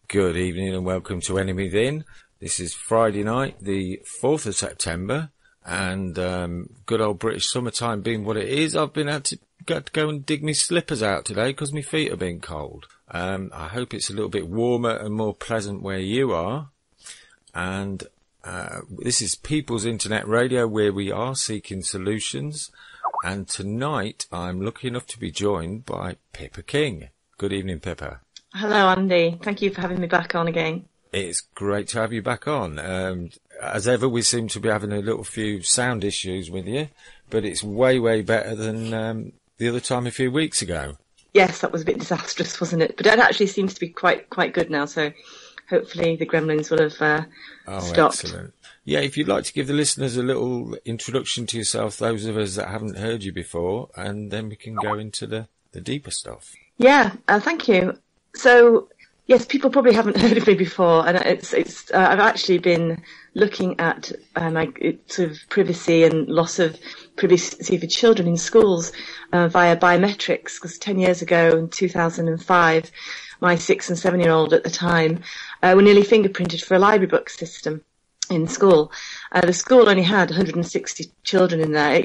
Good evening and welcome to Enemy Within. This is Friday night, the 4th of September, and good old British summertime being what it is, I've got to go and dig my slippers out today because my feet have been cold. I hope it's a little bit warmer and more pleasant where you are. And this is People's Internet Radio, where we are seeking solutions. And tonight I'm lucky enough to be joined by Pippa King. Good evening, Pippa. Hello, Andy. Thank you for having me back on again. It's great to have you back on. As ever, we seem to be having a little few sound issues with you, but it's way, way better than the other time a few weeks ago. Yes, that was a bit disastrous, wasn't it? But it actually seems to be quite good now, so hopefully the gremlins will have stopped. Excellent. Yeah, if you'd like to give the listeners a little introduction to yourself, those of us that haven't heard you before, and then we can go into the deeper stuff. Yeah, thank you. So, yes, people probably haven't heard of me before, and I've actually been looking at sort of privacy and loss of privacy for children in schools via biometrics, because 10 years ago, in 2005, my 6- and 7-year-old at the time were nearly fingerprinted for a library book system in school. The school only had 160 children in there.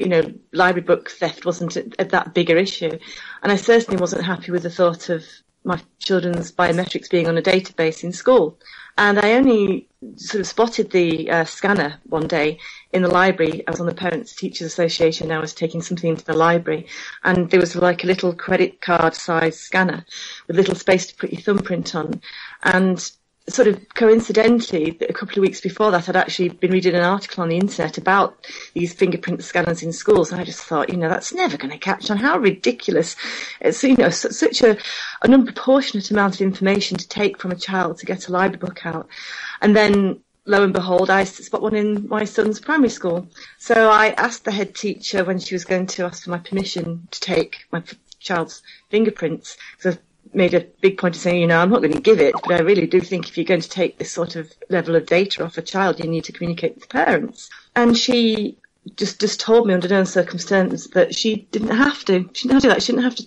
Library book theft wasn't that bigger issue. And I certainly wasn't happy with the thought of my children's biometrics being on a database in school. And I only sort of spotted the scanner one day in the library. I was on the Parents Teachers Association. I was taking something into the library, and there was like a little credit card size scanner with little space to put your thumbprint on. And sort of coincidentally, a couple of weeks before that, I'd actually been reading an article on the internet about these fingerprint scanners in schools, and I just thought, that's never going to catch on. How ridiculous. It's, such an unproportionate amount of information to take from a child to get a library book out. And then, lo and behold, I spot one in my son's primary school. So I asked the head teacher when she was going to ask for my permission to take my child's fingerprints, because made a big point of saying, I'm not going to give it, but I really do think if you're going to take this sort of level of data off a child, you need to communicate with parents. And she just told me under no circumstance that she didn't have to. She didn't have to do that. She didn't have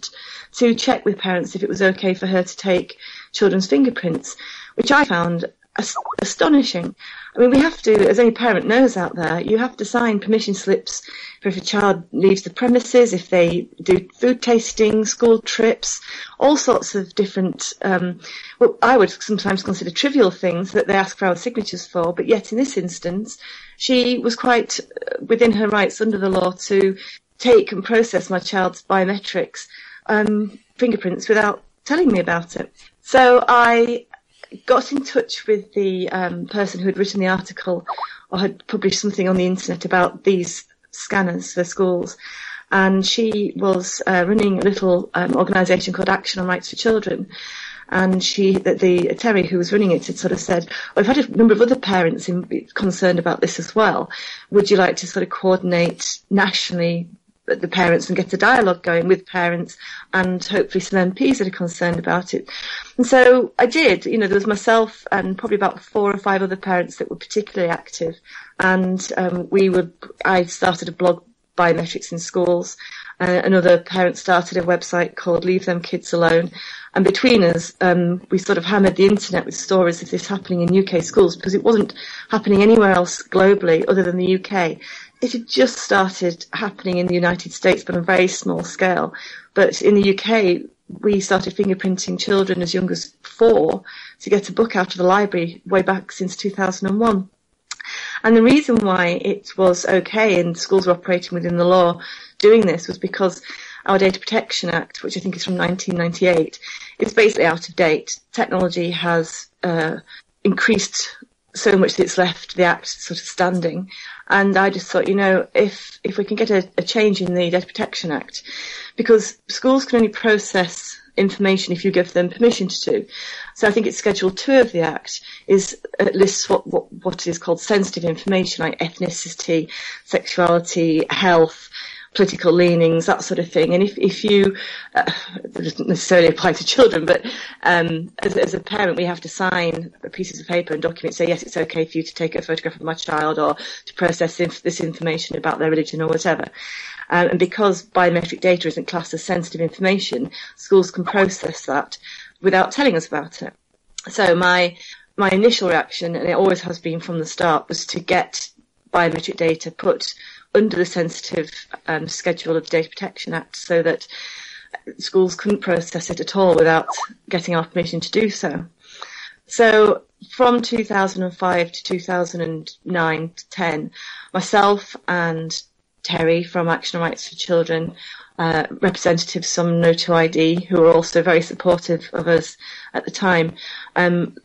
to check with parents if it was okay for her to take children's fingerprints, which I found astonishing. I mean, we have to, as any parent knows out there, you have to sign permission slips for if a child leaves the premises, if they do food tasting, school trips, all sorts of different, what I would sometimes consider trivial things that they ask for our signatures for. But yet in this instance, she was quite within her rights under the law to take and process my child's biometrics, fingerprints, without telling me about it. So I got in touch with the person who had written the article or had published something on the internet about these scanners for schools, and she was running a little organisation called Action on Rights for Children, and the Terry who was running it had sort of said, I've had a number of other parents concerned about this as well. Would you like to sort of coordinate nationally the parents and get a dialogue going with parents and hopefully some MPs that are concerned about it? And so I did. There was myself and probably about 4 or 5 other parents that were particularly active, and I started a blog, Biometrics in Schools. Another parent started a website called Leave Them Kids Alone, and between us we sort of hammered the internet with stories of this happening in UK schools, because it wasn't happening anywhere else globally other than the UK. It had just started happening in the United States, but on a very small scale. But in the UK, we started fingerprinting children as young as 4 to get a book out of the library way back since 2001. And the reason why it was okay and schools were operating within the law doing this was because our Data Protection Act, which I think is from 1998, is basically out of date. Technology has increased so much that it's left the Act sort of standing. And I just thought, if we can get a change in the Data Protection Act, because schools can only process information if you give them permission to. So I think it's Schedule 2 of the Act lists what is called sensitive information, like ethnicity, sexuality, health, political leanings, that sort of thing. And if you, it doesn't necessarily apply to children, but as a parent, we have to sign pieces of paper and document, say, yes, it's okay for you to take a photograph of my child or to process this information about their religion or whatever. And because biometric data isn't classed as sensitive information, schools can process that without telling us about it. So my initial reaction, and it always has been from the start, was to get biometric data put under the sensitive schedule of the Data Protection Act so that schools couldn't process it at all without getting our permission to do so. So from 2005 to 2009 to 10, myself and Terry from Action and Rights for Children, representatives from No to ID, who were also very supportive of us at the time,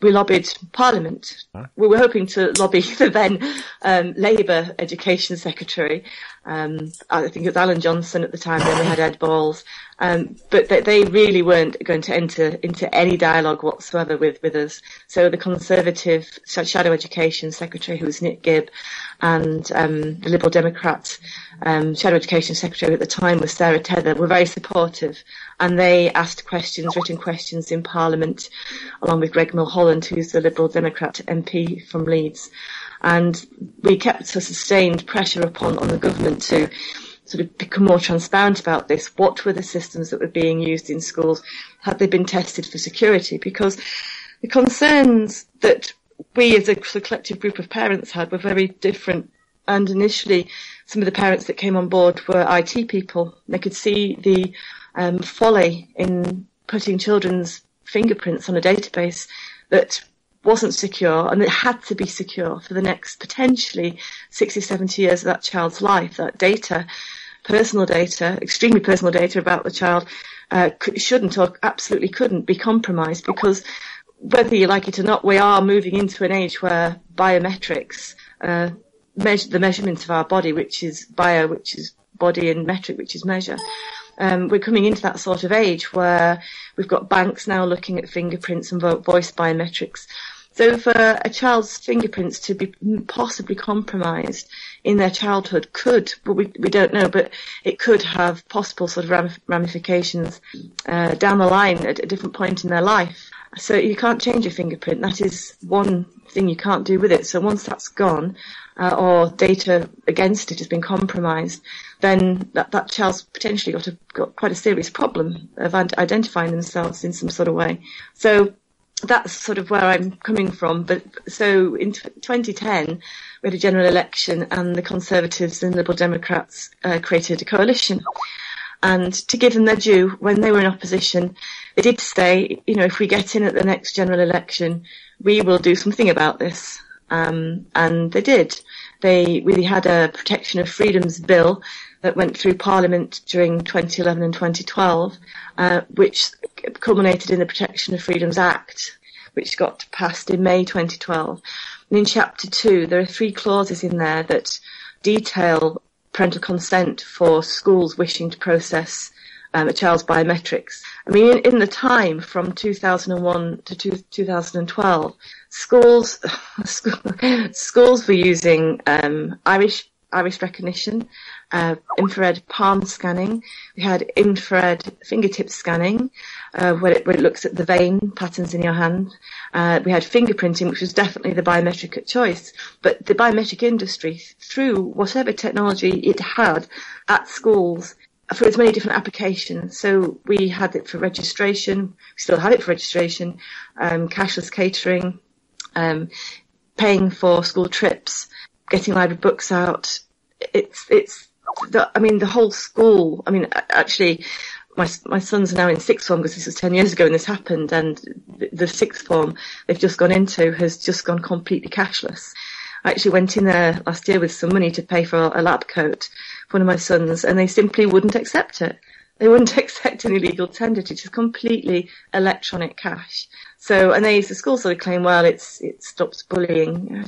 we lobbied Parliament. We were hoping to lobby the then Labour Education Secretary. I think it was Alan Johnson at the time, then we had Ed Balls. But they really weren't going to enter into any dialogue whatsoever with us. So the Conservative Shadow Education Secretary, who was Nick Gibb, and the Liberal Democrat Shadow Education Secretary at the time was Sarah Tether, were very supportive. And they asked questions, written questions in Parliament, along with Greg Mulholland, who's the Liberal Democrat MP from Leeds. And we kept a sustained pressure on the government to sort of become more transparent about this. What were the systems that were being used in schools? Had they been tested for security? Because the concerns that we as a collective group of parents had were very different. And initially, some of the parents that came on board were IT people. They could see the folly in putting children's fingerprints on a database that wasn't secure, and it had to be secure for the next potentially 60, 70 years of that child's life. That data, personal data, extremely personal data about the child, shouldn't or absolutely couldn't be compromised, because whether you like it or not, we are moving into an age where biometrics, the measurement of our body, which is bio, which is body, and metric, which is measure. We're coming into that sort of age where we've got banks now looking at fingerprints and voice biometrics. So for a child's fingerprints to be possibly compromised in their childhood we don't know, but it could have possible sort of ramifications down the line at a different point in their life. So you can't change your fingerprint. That is one thing you can't do with it. So once that's gone, or data against it has been compromised, then that child's potentially got quite a serious problem of identifying themselves in some sort of way. So that's sort of where I'm coming from. But so in 2010, we had a general election, and the Conservatives and Liberal Democrats created a coalition. And to give them their due, when they were in opposition, they did say, if we get in at the next general election, we will do something about this. And they did. We had a Protection of Freedoms bill that went through Parliament during 2011 and 2012, which culminated in the Protection of Freedoms Act, which got passed in May 2012. And in Chapter 2, there are 3 clauses in there that detail parental consent for schools wishing to process a child's biometrics. I mean, in the time from 2001 to 2012, schools were using iris recognition, infrared palm scanning. We had infrared fingertip scanning, where it looks at the vein patterns in your hand. We had fingerprinting, which was definitely the biometric of choice. But the biometric industry, through whatever technology it had at schools, for its many different applications. So we had it for registration, we still have it for registration, cashless catering, paying for school trips, getting library books out. The whole school. I mean, actually, my sons are now in sixth form, because this was 10 years ago when this happened, and the sixth form they've just gone into has just gone completely cashless. I actually went in there last year with some money to pay for a lab coat for one of my sons, and they simply wouldn't accept it. They wouldn't accept any legal tender to just completely electronic cash. So, and the school sort of claim, well, it stops bullying.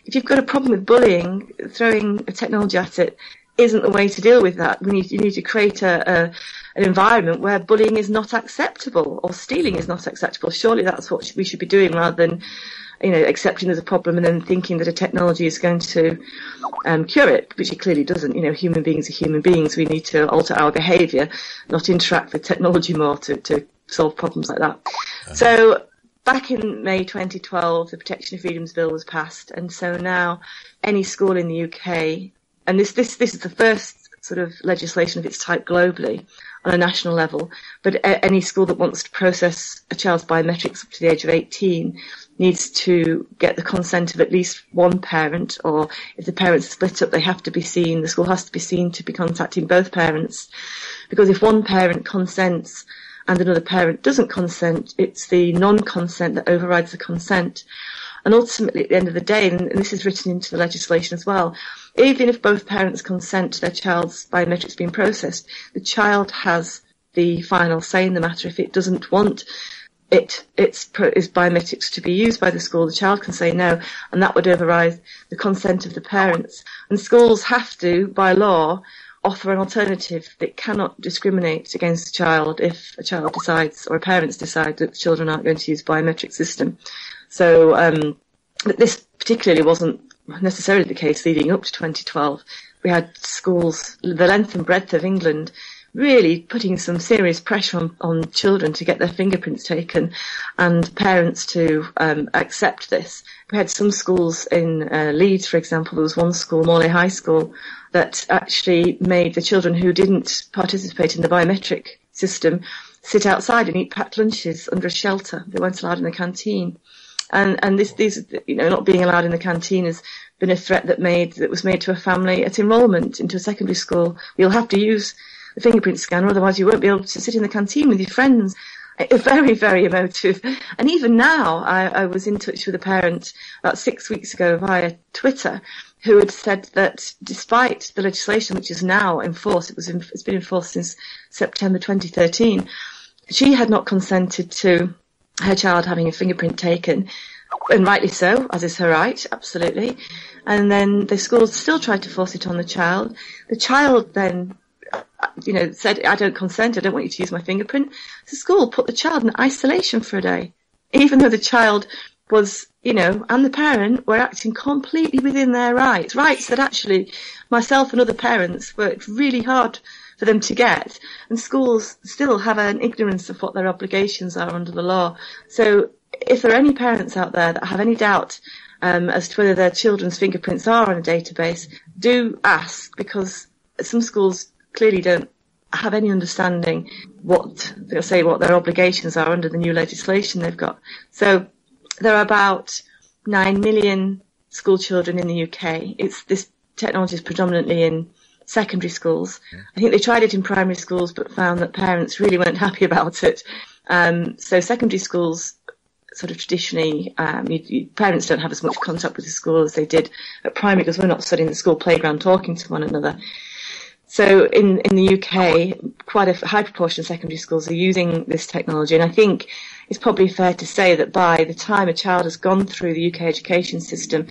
If you've got a problem with bullying, throwing a technology at it isn't the way to deal with that. You need to create an environment where bullying is not acceptable, or stealing is not acceptable. Surely that's what we should be doing, rather than accepting there's a problem and then thinking that a technology is going to cure it, which it clearly doesn't. Human beings are human beings. We need to alter our behaviour, not interact with technology more to solve problems like that. So back in May 2012, the Protection of Freedoms Bill was passed, and so now any school in the UK, and this is the first sort of legislation of its type globally, on a national level, but any school that wants to process a child's biometrics up to the age of 18 needs to get the consent of at least one parent, or if the parents split up, they have to be seen. The school has to be seen to be contacting both parents, because if one parent consents and another parent doesn't consent, it's the non-consent that overrides the consent. And ultimately, at the end of the day, and this is written into the legislation as well, even if both parents consent to their child's biometrics being processed, the child has the final say in the matter. If it doesn't want its biometrics to be used by the school, the child can say no, and that would override the consent of the parents. And schools have to, by law, offer an alternative that cannot discriminate against a child if a child decides, or parents decide, that the children aren't going to use biometric system. So this particularly wasn't necessarily the case leading up to 2012. We had schools, the length and breadth of England, really putting some serious pressure on children to get their fingerprints taken, and parents to accept this. We had some schools in Leeds, for example. There was one school, Morley High School, that actually made the children who didn't participate in the biometric system sit outside and eat packed lunches under a shelter. They weren't allowed in the canteen. And these, not being allowed in the canteen has been a threat that was made to a family at enrolment into a secondary school. You'll have to use the fingerprint scanner, otherwise you won't be able to sit in the canteen with your friends. Very, very emotive. And even now, I was in touch with a parent about 6 weeks ago via Twitter, who had said that despite the legislation, which is now enforced, it's been enforced since September 2013, she had not consented to her child having a fingerprint taken, and rightly so, as is her right, absolutely. And then the school still tried to force it on the child. The child then, said, I don't consent, I don't want you to use my fingerprint. The school put the child in isolation for a day, even though the child was, and the parent were acting completely within their rights that actually myself and other parents worked really hard for them to get, and schools still have an ignorance of what their obligations are under the law. So if there are any parents out there that have any doubt as to whether their children's fingerprints are on a database, do ask, because some schools clearly don't have any understanding what their obligations are under the new legislation they've got. So there are about 9 million school children in the UK. This technology is predominantly in secondary schools. I think they tried it in primary schools but found that parents really weren't happy about it. So secondary schools, sort of traditionally, parents don't have as much contact with the school as they did at primary, because we're not studying the school playground talking to one another. So in the UK, quite a high proportion of secondary schools are using this technology, and I think it's probably fair to say that by the time a child has gone through the UK education system,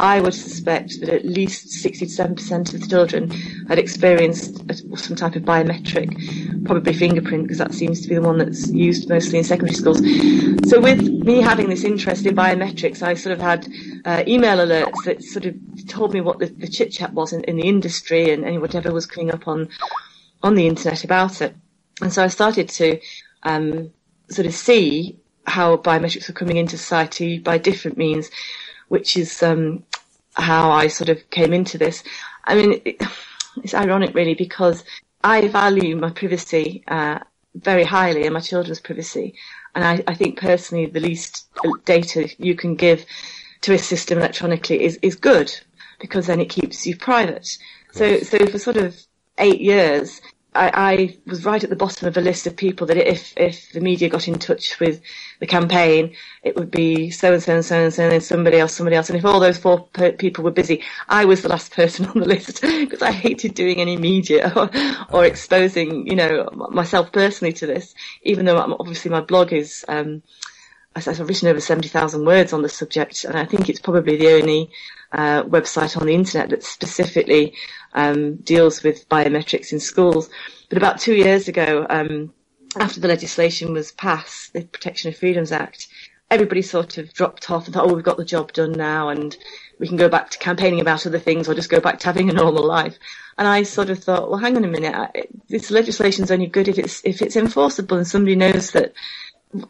I would suspect that at least 60 to 7% of the children had experienced some type of biometric, probably fingerprint, because that seems to be the one that's used mostly in secondary schools. So with me having this interest in biometrics, I sort of had email alerts that sort of told me what the chit-chat was in the industry and whatever was coming up on the internet about it. And so I started to sort of see how biometrics were coming into society by different means, which is how I sort of came into this. I mean, it's ironic really, because I value my privacy very highly, and my children's privacy. And I think personally the least data you can give to a system electronically is good, because then it keeps you private. So for sort of 8 years, I was right at the bottom of a list of people that if the media got in touch with the campaign, it would be so-and-so and so-and-so and then somebody else. And if all those 4 people were busy, I was the last person on the list, because I hated doing any media or exposing, myself personally to this, even though obviously my blog is, I've written over 70,000 words on the subject, and I think it's probably the only website on the internet that specifically deals with biometrics in schools. But about 2 years ago, after the legislation was passed, the Protection of Freedoms Act, everybody sort of dropped off and thought, we've got the job done now and we can go back to campaigning about other things or just go back to having a normal life. And I sort of thought, well, hang on a minute, this legislation's only good if it's enforceable and somebody knows that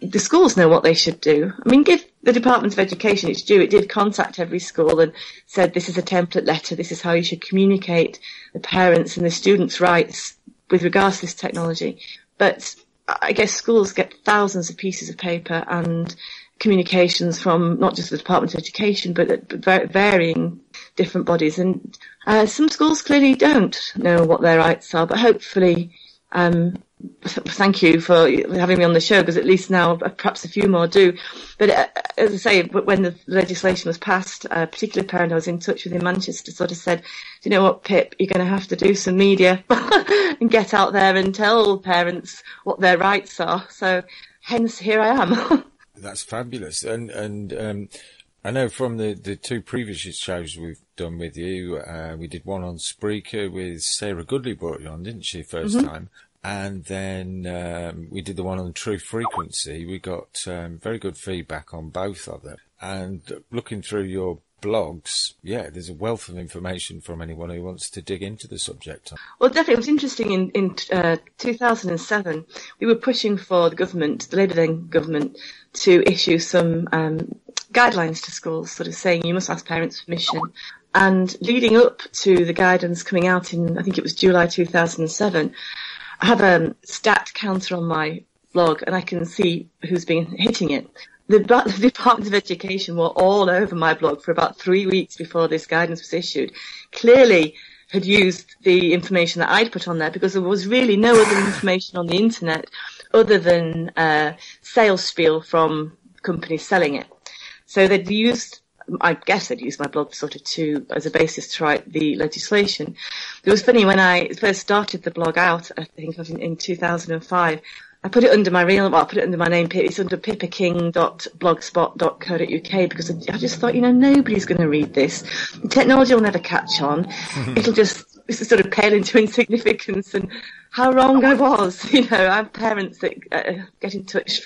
the schools know what they should do. I mean, give the Department of Education its due. It did contact every school and said, this is a template letter, this is how you should communicate the parents and the students' rights with regards to this technology. But I guess schools get thousands of pieces of paper and communications from not just the Department of Education, but varying different bodies. And some schools clearly don't know what their rights are, but hopefully, thank you for having me on the show, because at least now perhaps a few more do. But as I say, when the legislation was passed, a particular parent I was in touch with in Manchester sort of said, "Do you know what, Pip, you're going to have to do some media and get out there and tell parents what their rights are." So hence here I am. That's fabulous. And I know from the two previous shows we've done with you, we did one on Spreaker with Sarah Goodley, brought you on, didn't she, first time? And then we did the one on True Frequency. We got very good feedback on both of them. And looking through your blogs, yeah, there's a wealth of information from anyone who wants to dig into the subject. Well, definitely. It was interesting in 2007, we were pushing for the government, the Labour then government, to issue some guidelines to schools, sort of saying you must ask parents' permission. And leading up to the guidance coming out in, I think it was July 2007, I have a stat counter on my blog, and I can see who's been hitting it. The Department of Education were all over my blog for about 3 weeks before this guidance was issued. Clearly had used the information that I'd put on there, because there was really no other information on the internet other than sales spiel from companies selling it. So they'd used, I guess they'd used my blog sort of as a basis to write the legislation. It was funny, when I first started the blog out, I think in 2005, I put it under my I put it under my name. It's under pippaking.blogspot.co.uk, because I just thought, nobody's going to read this. The technology will never catch on. It'll just sort of pale into insignificance. And how wrong I was. I have parents that get in touch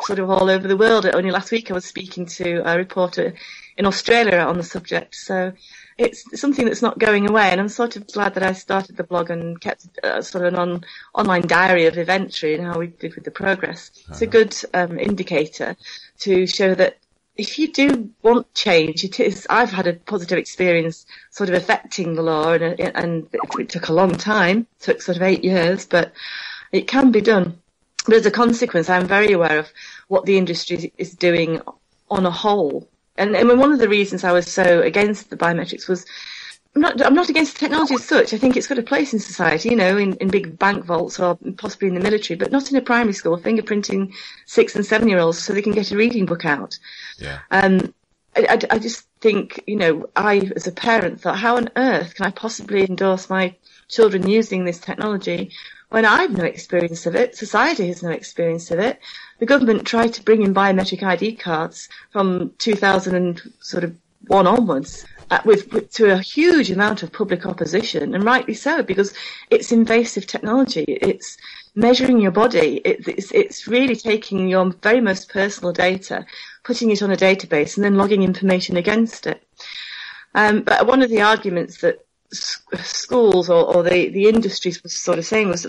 sort of all over the world. Only last week I was speaking to a reporter in Australia on the subject. So it's something that's not going away, and I'm sort of glad that I started the blog and kept sort of an online diary of inventory and how we did with the progress. It's a good indicator to show that if you do want change, I've had a positive experience sort of affecting the law, and it took a long time. It took sort of 8 years, but it can be done. But as a consequence, I'm very aware of what the industry is doing on a whole. And one of the reasons I was so against the biometrics was, I'm not against the technology as such. I think it's got a place in society, in big bank vaults or possibly in the military, but not in a primary school, fingerprinting 6 and 7-year-olds so they can get a reading book out. Yeah. I just think, I, as a parent, thought, how on earth can I possibly endorse my children using this technology when I have no experience of it? Society has no experience of it. The government tried to bring in biometric ID cards from 2001 onwards, to a huge amount of public opposition, and rightly so, because it's invasive technology. It's measuring your body. It's really taking your very most personal data, putting it on a database, and then logging information against it. But one of the arguments that schools or the industries was sort of saying was,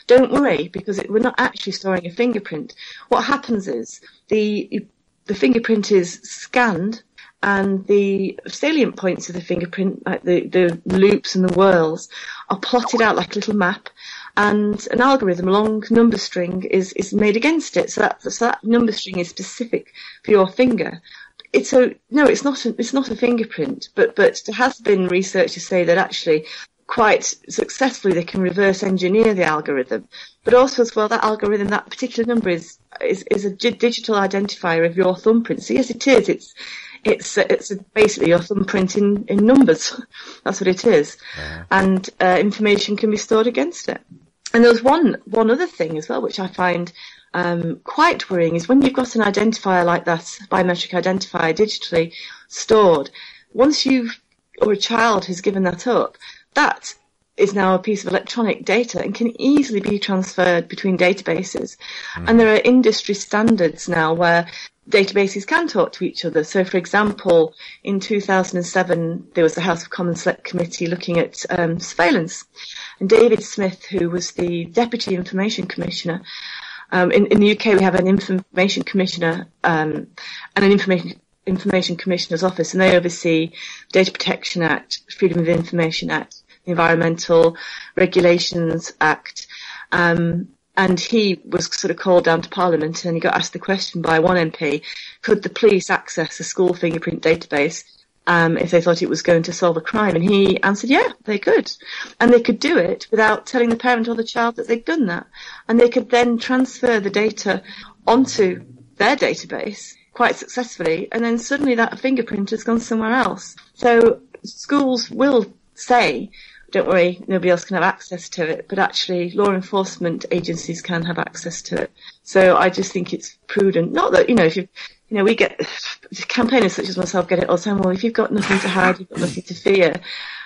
don't worry, because we're not actually storing a fingerprint. What happens is the fingerprint is scanned, and the salient points of the fingerprint, like the loops and the whorls, are plotted out like a little map, and an algorithm, a long number string, is made against it. So that number string is specific for your finger. It's not a fingerprint, but there has been research to say that actually quite successfully they can reverse engineer the algorithm, but also as well, that algorithm, that particular number is a digital identifier of your thumbprint. So yes, it is. It's basically your thumbprint in numbers. That's what it is. Yeah. And information can be stored against it. And there was one other thing as well, which I find quite worrying, is when you've got an identifier like that, biometric identifier digitally stored, once or a child has given that up, that is now a piece of electronic data and can easily be transferred between databases. And there are industry standards now where databases can talk to each other. So, for example, in 2007, there was the House of Commons Select Committee looking at surveillance. And David Smith, who was the Deputy Information Commissioner, in the UK we have an Information Commissioner and an Information Commissioner's Office, and they oversee Data Protection Act, Freedom of Information Act, the Environmental Regulations Act, And he was sort of called down to Parliament, and he got asked the question by one MP, could the police access a school fingerprint database if they thought it was going to solve a crime? And he answered, yeah, they could. And they could do it without telling the parent or the child that they'd done that. And they could then transfer the data onto their database quite successfully, and then suddenly that fingerprint has gone somewhere else. So schools will say, don't worry, nobody else can have access to it, but actually law enforcement agencies can have access to it. So I just think it's prudent. Not that, we get campaigners such as myself get it all the time. Well, if you've got nothing to hide, you've got nothing to fear.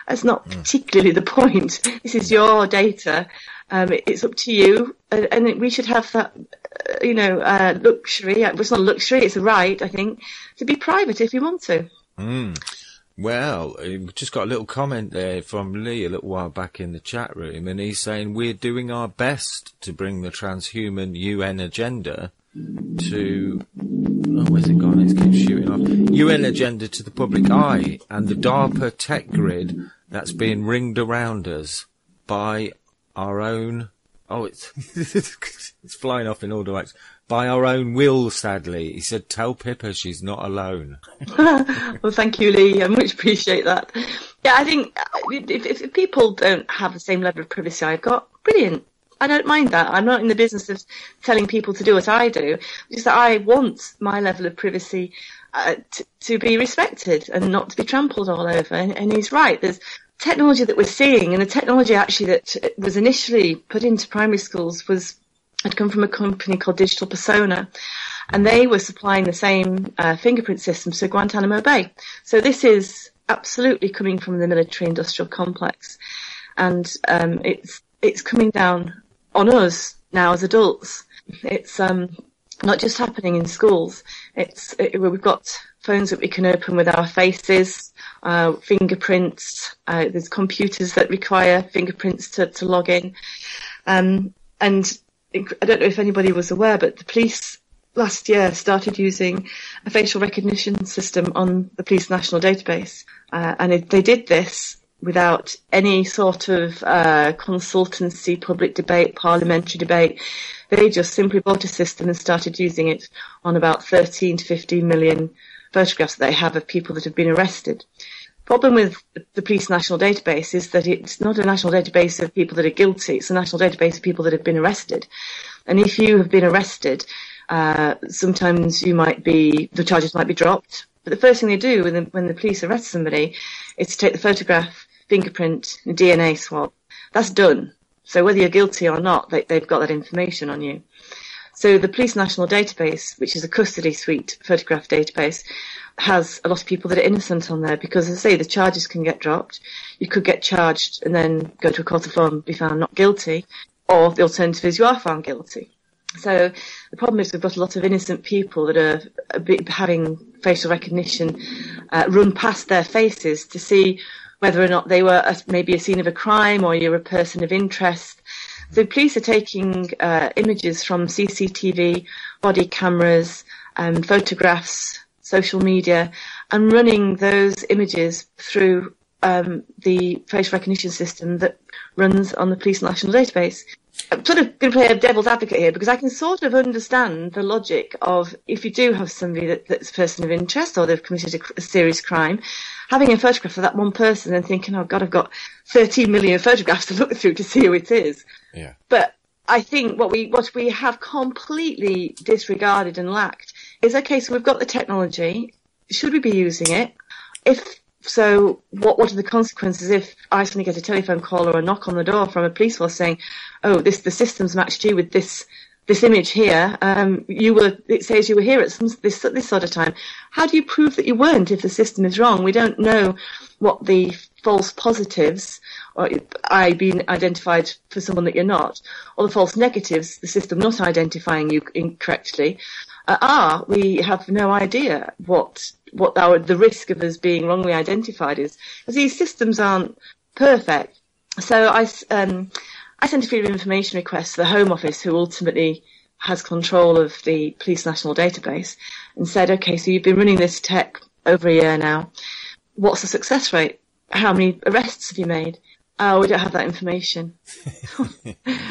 That's not particularly the point. This is your data. It's up to you, and we should have that, luxury. It's not a luxury; it's a right, I think, to be private if you want to. Well, we've just got a little comment there from Lee a little while back in the chat room, and he's saying we're doing our best to bring the transhuman UN agenda to... Oh, where's it gone? It keeps shooting off. UN agenda to the public eye, and the DARPA tech grid that's being ringed around us by our own... Oh, it's it's flying off in all directions. By our own will, sadly. He said, tell Pippa she's not alone. Well, thank you, Lee. I much appreciate that. Yeah, I think if people don't have the same level of privacy I've got, brilliant. I don't mind that. I'm not in the business of telling people to do what I do. Just that I want my level of privacy to be respected and not to be trampled all over. And he's right. There's technology that we're seeing, and the technology actually that was initially put into primary schools had come from a company called Digital Persona, and they were supplying the same fingerprint systems to Guantanamo Bay. So this is absolutely coming from the military-industrial complex, and it's coming down on us now as adults. It's not just happening in schools. We've got phones that we can open with our faces, fingerprints. There's computers that require fingerprints to log in, and I don't know if anybody was aware, but the police last year started using a facial recognition system on the police national database. And they did this without any sort of consultancy, public debate, parliamentary debate. They just simply bought a system and started using it on about 13 to 15 million photographs that they have of people that have been arrested. Problem with the police national database is that it's not a national database of people that are guilty. It's a national database of people that have been arrested. And if you have been arrested, sometimes the charges might be dropped. But the first thing they do when the police arrest somebody is to take the photograph, fingerprint, and DNA swab. That's done. So whether you're guilty or not, they've got that information on you. So the police national database, which is a custody suite photograph database, has a lot of people that are innocent on there because, as I say, the charges can get dropped. You could get charged and then go to a court of law and be found not guilty, or the alternative is you are found guilty. So the problem is we've got a lot of innocent people that are having facial recognition run past their faces to see whether or not they were maybe a scene of a crime or you're a person of interest. So police are taking images from CCTV, body cameras, photographs, social media, and running those images through the facial recognition system that runs on the police national database. I'm sort of going to play a devil's advocate here because I can sort of understand the logic of if you do have somebody that's a person of interest or they've committed a serious crime, having a photograph of that one person and thinking, oh God, I've got 13 million photographs to look through to see who it is. Yeah. But I think what we have completely disregarded and lacked is, okay, so we've got the technology. Should we be using it? If so, what are the consequences if I suddenly get a telephone call or a knock on the door from a police force saying, oh, the system's matched you with this image here. It says you were here at this sort of time. How do you prove that you weren't if the system is wrong? We don't know what the false positives, or I being identified for someone that you're not, or the false negatives, the system not identifying you incorrectly, are. We have no idea what the risk of us being wrongly identified is. Because these systems aren't perfect. So I sent a freedom of information request to the Home Office, who ultimately has control of the police national database, and said, okay, so you've been running this tech over a year now. What's the success rate? How many arrests have you made? Oh, we don't have that information.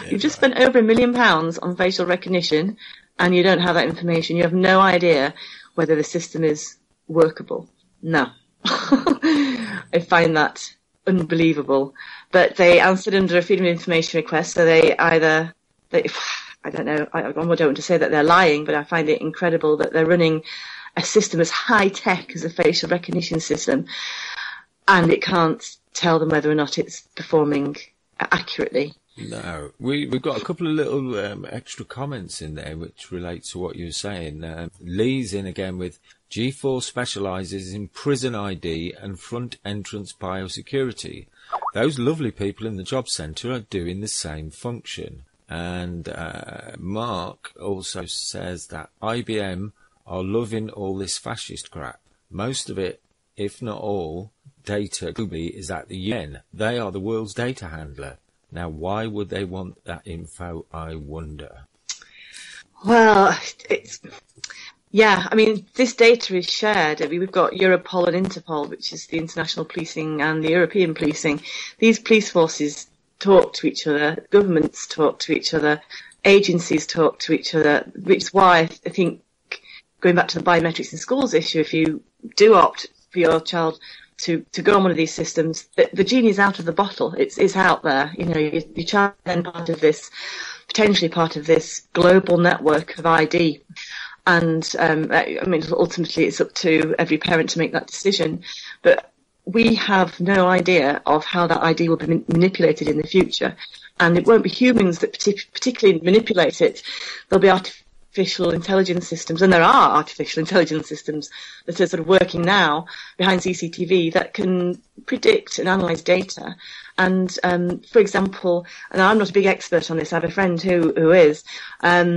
You've just spent over £1 million on facial recognition and you don't have that information. You have no idea whether the system is workable. No. I find that unbelievable. But they answered under a Freedom of Information request, so I don't know, I don't want to say that they're lying, but I find it incredible that they're running a system as high-tech as a facial recognition system, and it can't tell them whether or not it's performing accurately. No, we've got a couple of little extra comments in there which relate to what you were saying. Lee's in again with G4 specialises in prison ID and front entrance biosecurity. Those lovely people in the job centre are doing the same function. And Mark also says that IBM are loving all this fascist crap. Most of it, if not all, data globally is at the UN. They are the world's data handler. Now, why would they want that info, I wonder? Well, I mean, this data is shared. I mean, we've got Europol and Interpol, which is the international policing and the European policing. These police forces talk to each other, governments talk to each other, agencies talk to each other, which is why I think, going back to the biometrics in schools issue, if you do opt for your child to go on one of these systems, the genie's out of the bottle. It's out there. You know, your child then potentially part of this global network of ID. And, I mean, ultimately it's up to every parent to make that decision. But we have no idea of how that ID will be manipulated in the future. And it won't be humans that particularly manipulate it. There'll be artificial intelligence systems, and there are artificial intelligence systems that are sort of working now behind CCTV that can predict and analyse data. And, for example, and I'm not a big expert on this, I have a friend who is, there's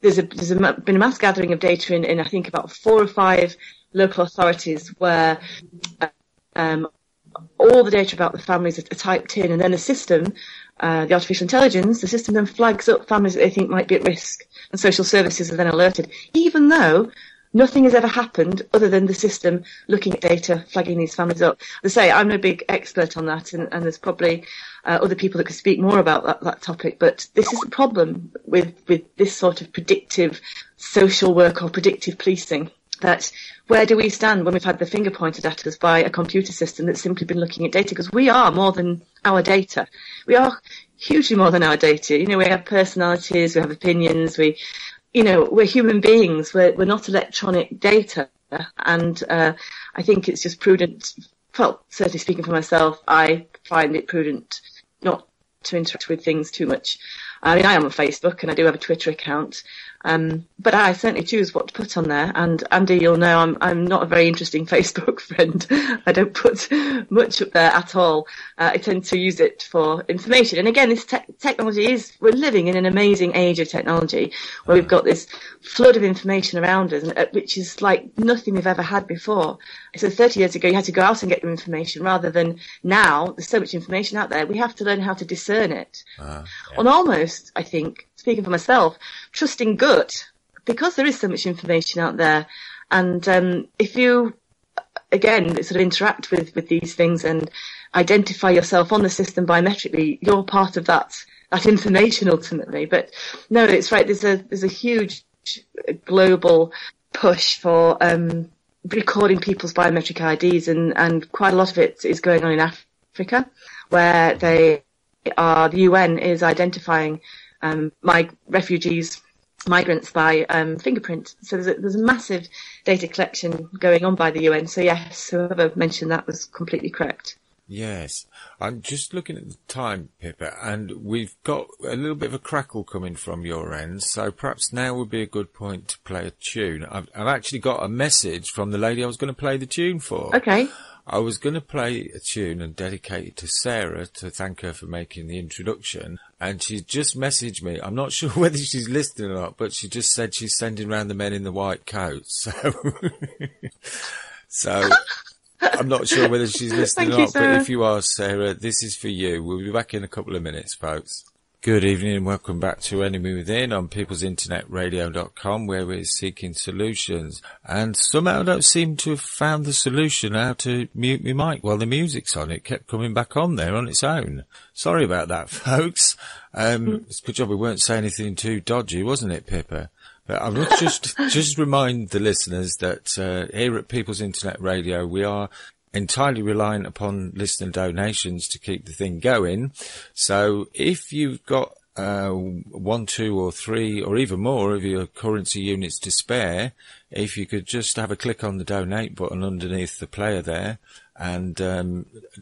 been a mass gathering of data in I think about 4 or 5 local authorities where all the data about the families are typed in, and then the system, the artificial intelligence, the system then flags up families that they think might be at risk, and social services are then alerted, even though nothing has ever happened other than the system looking at data, flagging these families up. As I say, I'm no big expert on that, and there's probably other people that could speak more about that topic, but this is the problem with this sort of predictive social work or predictive policing. That where do we stand when we've had the finger pointed at us by a computer system that's simply been looking at data? Because we are more than our data. We are hugely more than our data. You know, we have personalities, we have opinions, we're human beings. We're not electronic data. And I think it's just prudent. Well, certainly speaking for myself, I find it prudent not to interact with things too much. I mean, I am on Facebook and I do have a Twitter account. But I certainly choose what to put on there. And Andy, you'll know I'm not a very interesting Facebook friend. I don't put much up there at all. I tend to use it for information. And again, this technology we're living in an amazing age of technology where we've got this flood of information around us, which is like nothing we've ever had before. So 30 years ago, you had to go out and get your information rather than now. There's so much information out there. We have to learn how to discern it. And almost, I think, speaking for myself, trusting gut, because there is so much information out there. And if you, again, sort of interact with these things and identify yourself on the system biometrically, you're part of that information ultimately. But no, it's right. There's a huge global push for recording people's biometric IDs, and quite a lot of it is going on in Africa, where the UN is identifying migrants by fingerprint. So there's a massive data collection going on by the UN. So yes, whoever mentioned that was completely correct. Yes. I'm just looking at the time, Pippa, and we've got a little bit of a crackle coming from your end, so perhaps now would be a good point to play a tune. I've actually got a message from the lady I was going to play the tune for. Okay. I was going to play a tune and dedicate it to Sarah to thank her for making the introduction, and she just messaged me. I'm not sure whether she's listening or not, but she just said she's sending round the men in the white coats. So I'm not sure whether she's listening or not, but if you are, Sarah, this is for you. We'll be back in a couple of minutes, folks. Good evening and welcome back to Enemy Within on peoplesinternetradio.com, where we're seeking solutions. And somehow I don't seem to have found the solution how to mute my mic while the music's on. It kept coming back on there on its own. Sorry about that, folks. It's a good job we weren't saying anything too dodgy, wasn't it, Pippa? But I would just remind the listeners that here at People's Internet Radio, we are entirely reliant upon listener donations to keep the thing going. So if you've got 1, 2 or 3 or even more of your currency units to spare, if you could just have a click on the donate button underneath the player there and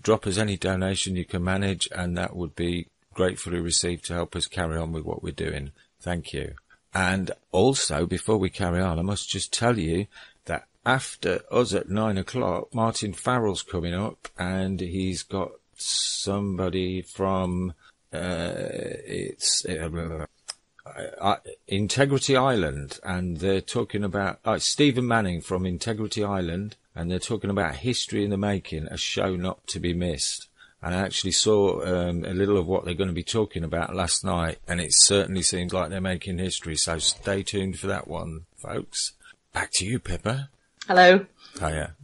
drop us any donation you can manage, and that would be gratefully received to help us carry on with what we're doing. Thank you. And also, before we carry on, I must just tell you that after us at 9 o'clock, Martin Farrell's coming up, and he's got somebody from Integrity Island, and they're talking about Stephen Manning from Integrity Island, and they're talking about history in the making, a show not to be missed. And I actually saw a little of what they're going to be talking about last night, and it certainly seems like they're making history, so stay tuned for that one, folks. Back to you, Pippa. Hello. Hiya.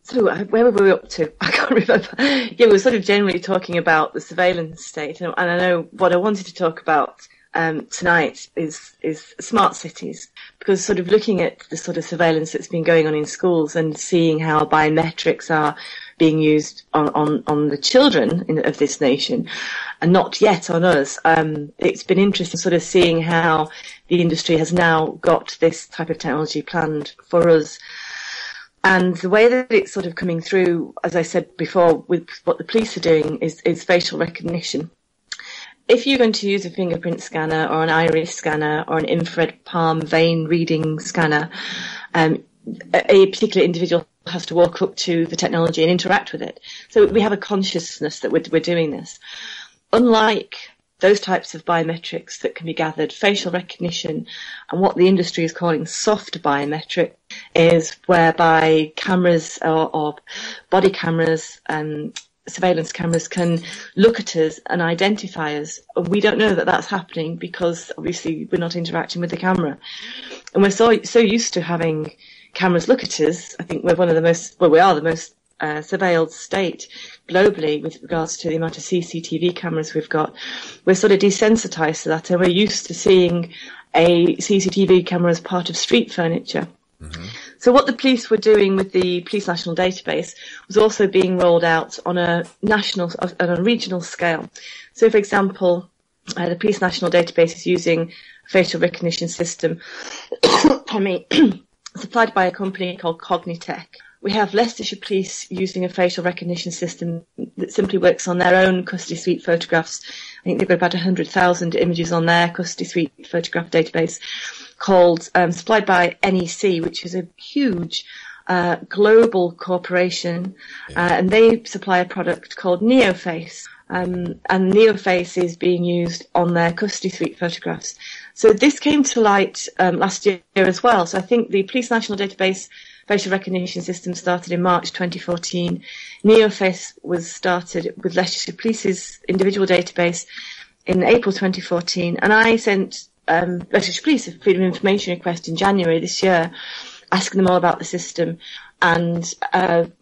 So where were we up to? I can't remember. Yeah, we were sort of generally talking about the surveillance state, and I know what I wanted to talk about tonight is smart cities, because sort of looking at the sort of surveillance that's been going on in schools and seeing how biometrics are being used on the children of this nation and not yet on us. It's been interesting sort of seeing how the industry has now got this type of technology planned for us. And the way that it's sort of coming through, as I said before, with what the police are doing is facial recognition. If you're going to use a fingerprint scanner or an iris scanner or an infrared palm vein reading scanner, a particular individual has to walk up to the technology and interact with it. So we have a consciousness that we're doing this. Unlike those types of biometrics that can be gathered, facial recognition and what the industry is calling soft biometric is whereby cameras or body cameras and surveillance cameras can look at us and identify us. We don't know that that's happening because obviously we're not interacting with the camera. And we're so used to having cameras look at us. I think we are the most surveilled state globally with regards to the amount of CCTV cameras we've got. We're sort of desensitized to that, and we're used to seeing a CCTV camera as part of street furniture. Mm-hmm. So what the police were doing with the Police National Database was also being rolled out on a regional scale. So, for example, the Police National Database is using a facial recognition system supplied by a company called Cognitech. We have Leicestershire Police using a facial recognition system that simply works on their own custody suite photographs. I think they've got about 100,000 images on their custody suite photograph database, supplied by NEC, which is a huge global corporation, and they supply a product called NeoFace. And NeoFace is being used on their custody suite photographs. So this came to light last year as well. So I think the Police National Database facial recognition system started in March 2014. NeoFace was started with Leicestershire Police's individual database in April 2014. And I sent Leicestershire Police a Freedom of Information request in January this year, asking them all about the system. And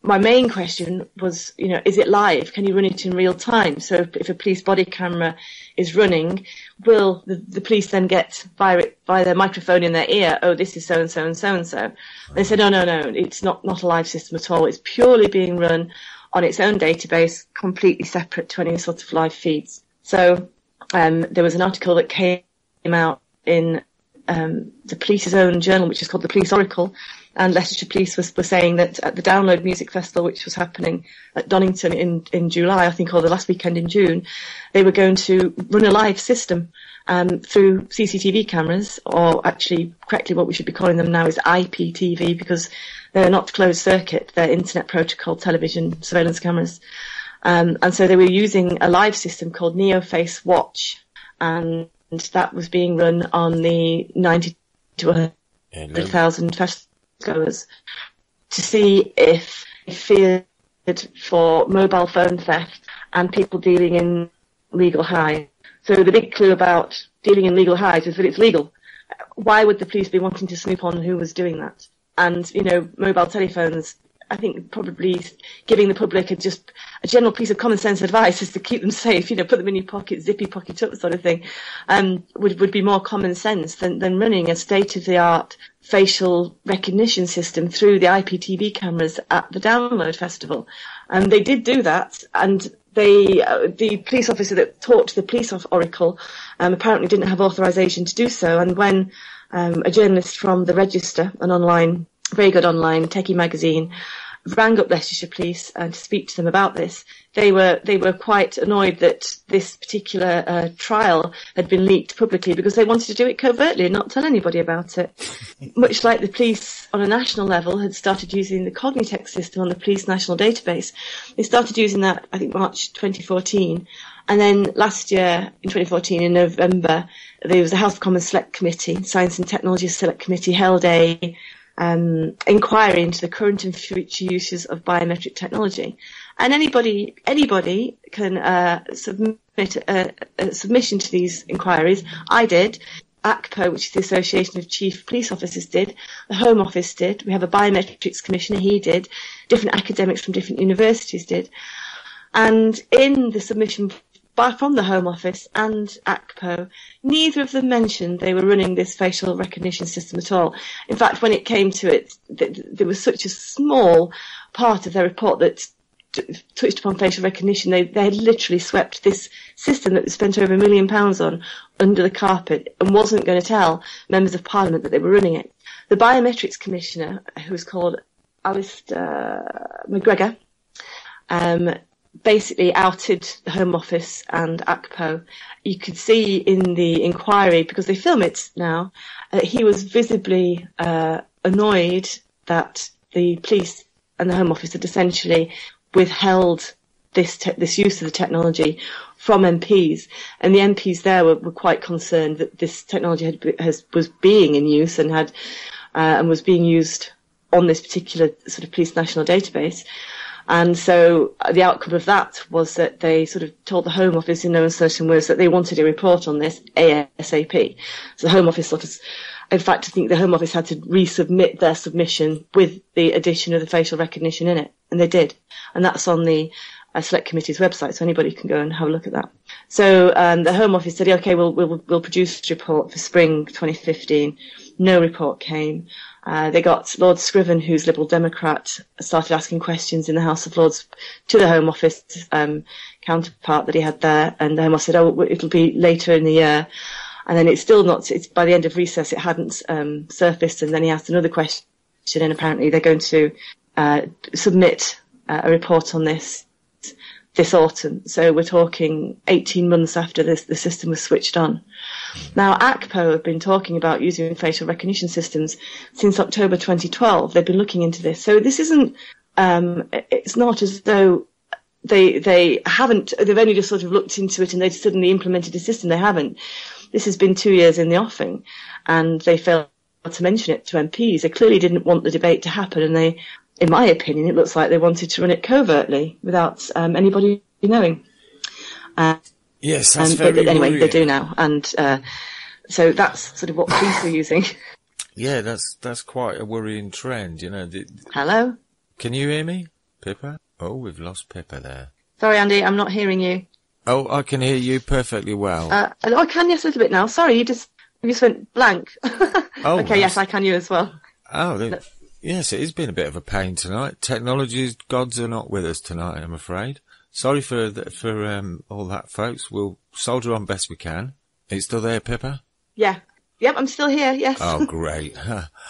my main question was, is it live? Can you run it in real time? So if a police body camera is running, will the police then get via their microphone in their ear, oh, this is so-and-so and so-and-so? They said, no, it's not a live system at all. It's purely being run on its own database, completely separate to any sort of live feeds. So there was an article that came out in the police's own journal, which is called the Police Oracle, and Leicestershire Police were saying that at the Download Music Festival, which was happening at Donington in July, I think, or the last weekend in June, they were going to run a live system through CCTV cameras, or actually, correctly, what we should be calling them now is IPTV, because they're not closed circuit, they're internet protocol television surveillance cameras. And so they were using a live system called NeoFace Watch, and that was being run on the 90 to 100,000 festivalgoers to see if it feared for mobile phone theft and people dealing in legal high. So the big clue about dealing in legal hides is that it's legal. Why would the police be wanting to snoop on who was doing that? And, mobile telephones, I think probably giving the public a general piece of common sense advice is to keep them safe, put them in your pocket, zippy pocket up sort of thing, would be more common sense than running a state-of-the-art facial recognition system through the IPTV cameras at the Download Festival. And they did do that, and the police officer that talked to the police oracle apparently didn't have authorization to do so. And when a journalist from the Register, an very good online techie magazine, rang up Leicestershire Police to speak to them about this, they were quite annoyed that this particular trial had been leaked publicly, because they wanted to do it covertly and not tell anybody about it. Much like the police on a national level had started using the Cognitex system on the police national database. They started using that, I think, March 2014. And then last year, in 2014, in November, there was a House of Commons Select Committee, Science and Technology Select Committee, held a inquiry into the current and future uses of biometric technology. And anybody can submit a submission to these inquiries. I did. ACPO, which is the Association of Chief Police Officers, did. The Home Office did. We have a biometrics commissioner, he did. Different academics from different universities did. And in the submission from the Home Office and ACPO, neither of them mentioned they were running this facial recognition system at all. In fact, when it came to it, there was such a small part of their report that touched upon facial recognition. They had literally swept this system that they spent over £1 million on under the carpet and wasn't going to tell members of Parliament that they were running it. The Biometrics Commissioner, who was called Alistair McGregor, basically outed the Home Office and ACPO. You could see in the inquiry, because they film it now, he was visibly annoyed that the police and the Home Office had essentially withheld this use of the technology from MPs, and the MPs there were quite concerned that this technology was being in use and was being used on this particular sort of police national database. And so the outcome of that was that they sort of told the Home Office in no uncertain words that they wanted a report on this ASAP. So the Home Office in fact, I think the Home Office had to resubmit their submission with the addition of the facial recognition in it, and they did. And that's on the Select Committee's website, so anybody can go and have a look at that. So the Home Office said, okay, we'll produce a report for spring 2015. No report came. They got Lord Scriven, who's Liberal Democrat, started asking questions in the House of Lords to the Home Office counterpart that he had there, and the Home Office said, it'll be later in the year. And then it's by the end of recess, it hadn't surfaced, and then he asked another question, and apparently they're going to submit a report on this autumn. So we're talking 18 months after the system was switched on. Now, ACPO have been talking about using facial recognition systems since October 2012. They've been looking into this. So this isn't, it's not as though they haven't, they've only just sort of looked into it and they've suddenly implemented a system. They haven't. This has been 2 years in the offing, and they failed to mention it to MPs. They clearly didn't want the debate to happen, and they, in my opinion, it looks like they wanted to run it covertly without anybody knowing. Yes, that's very anyway, worrying. They do now, and so that's sort of what police are using. Yeah, that's quite a worrying trend, Hello? Can you hear me, Pippa? Oh, we've lost Pippa there. Sorry, Andy, I'm not hearing you. Oh, I can hear you perfectly well. I can, yes, a little bit now. Sorry, you just went blank. Oh, okay, yes, I can you as well. Oh, yes, it has been a bit of a pain tonight. Technology's gods are not with us tonight, I'm afraid. Sorry for all that, folks. We'll soldier on best we can. Are you still there, Pippa? Yeah. Yep, I'm still here, yes. Oh, great.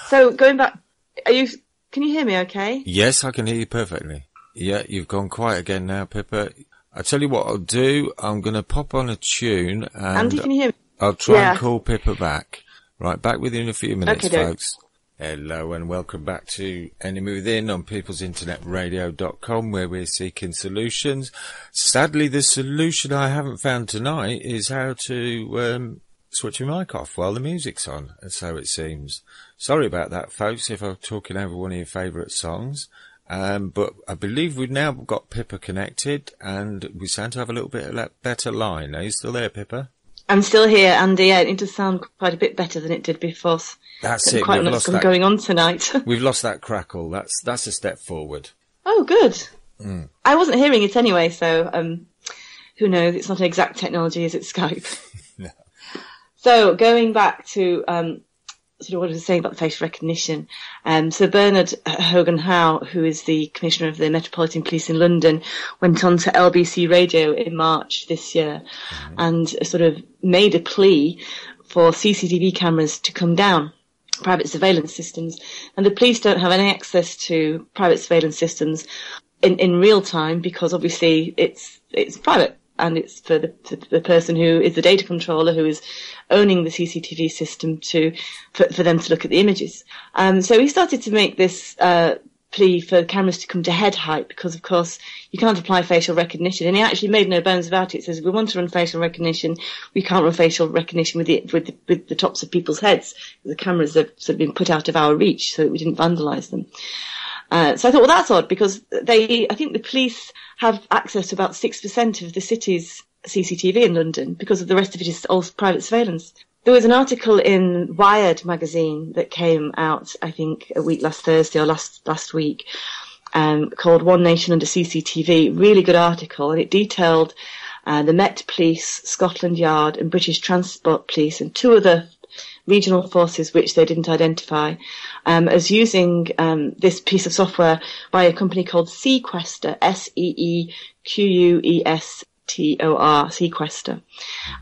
So, going back, can you hear me okay? Yes, I can hear you perfectly. Yeah, you've gone quiet again now, Pippa. I tell you what I'll do. I'm going to pop on a tune and Andy, can you hear me? I'll try and call Pippa back. Right, back with you in a few minutes, okay, folks. Hello and welcome back to Enemy Within on peoplesinternetradio.com, where we're seeking solutions. Sadly, the solution I haven't found tonight is how to switch your mic off while the music's on, and so it seems. Sorry about that, folks, if I'm talking over one of your favourite songs. But I believe we've now got Pippa connected, and we sound to have a little bit of that better line. Are you still there, Pippa? I'm still here, and it does sound quite a bit better than it did before. That's it. Quite We've lots lost that going on tonight. We've lost that crackle. That's a step forward. Oh, good. I wasn't hearing it anyway, so who knows? It's not an exact technology, is it, Skype? No. So going back to sort of what I was saying about facial recognition. So Bernard Hogan-Howe, who is the Commissioner of the Metropolitan Police in London, went on to LBC Radio in March this year and sort of made a plea for CCTV cameras to come down, private surveillance systems. And the police don't have any access to private surveillance systems in real time because obviously it's private. And it's for the person who is the data controller who is owning the CCTV system for them to look at the images. So he started to make this plea for cameras to come to head height because, of course, you can't apply facial recognition. And he actually made no bones about it. He says, we want to run facial recognition. We can't run facial recognition with the tops of people's heads. The cameras have sort of been put out of our reach so that we didn't vandalise them. So I thought, well, that's odd because I think the police have access to about 6% of the city's CCTV in London because of the rest of it is all private surveillance. There was an article in Wired magazine that came out, I think, last Thursday or last week, called One Nation Under CCTV. Really good article, and it detailed the Met Police, Scotland Yard, and British Transport Police, and two other regional forces which they didn't identify, as using this piece of software by a company called Sequester, Sequestor, Sequester.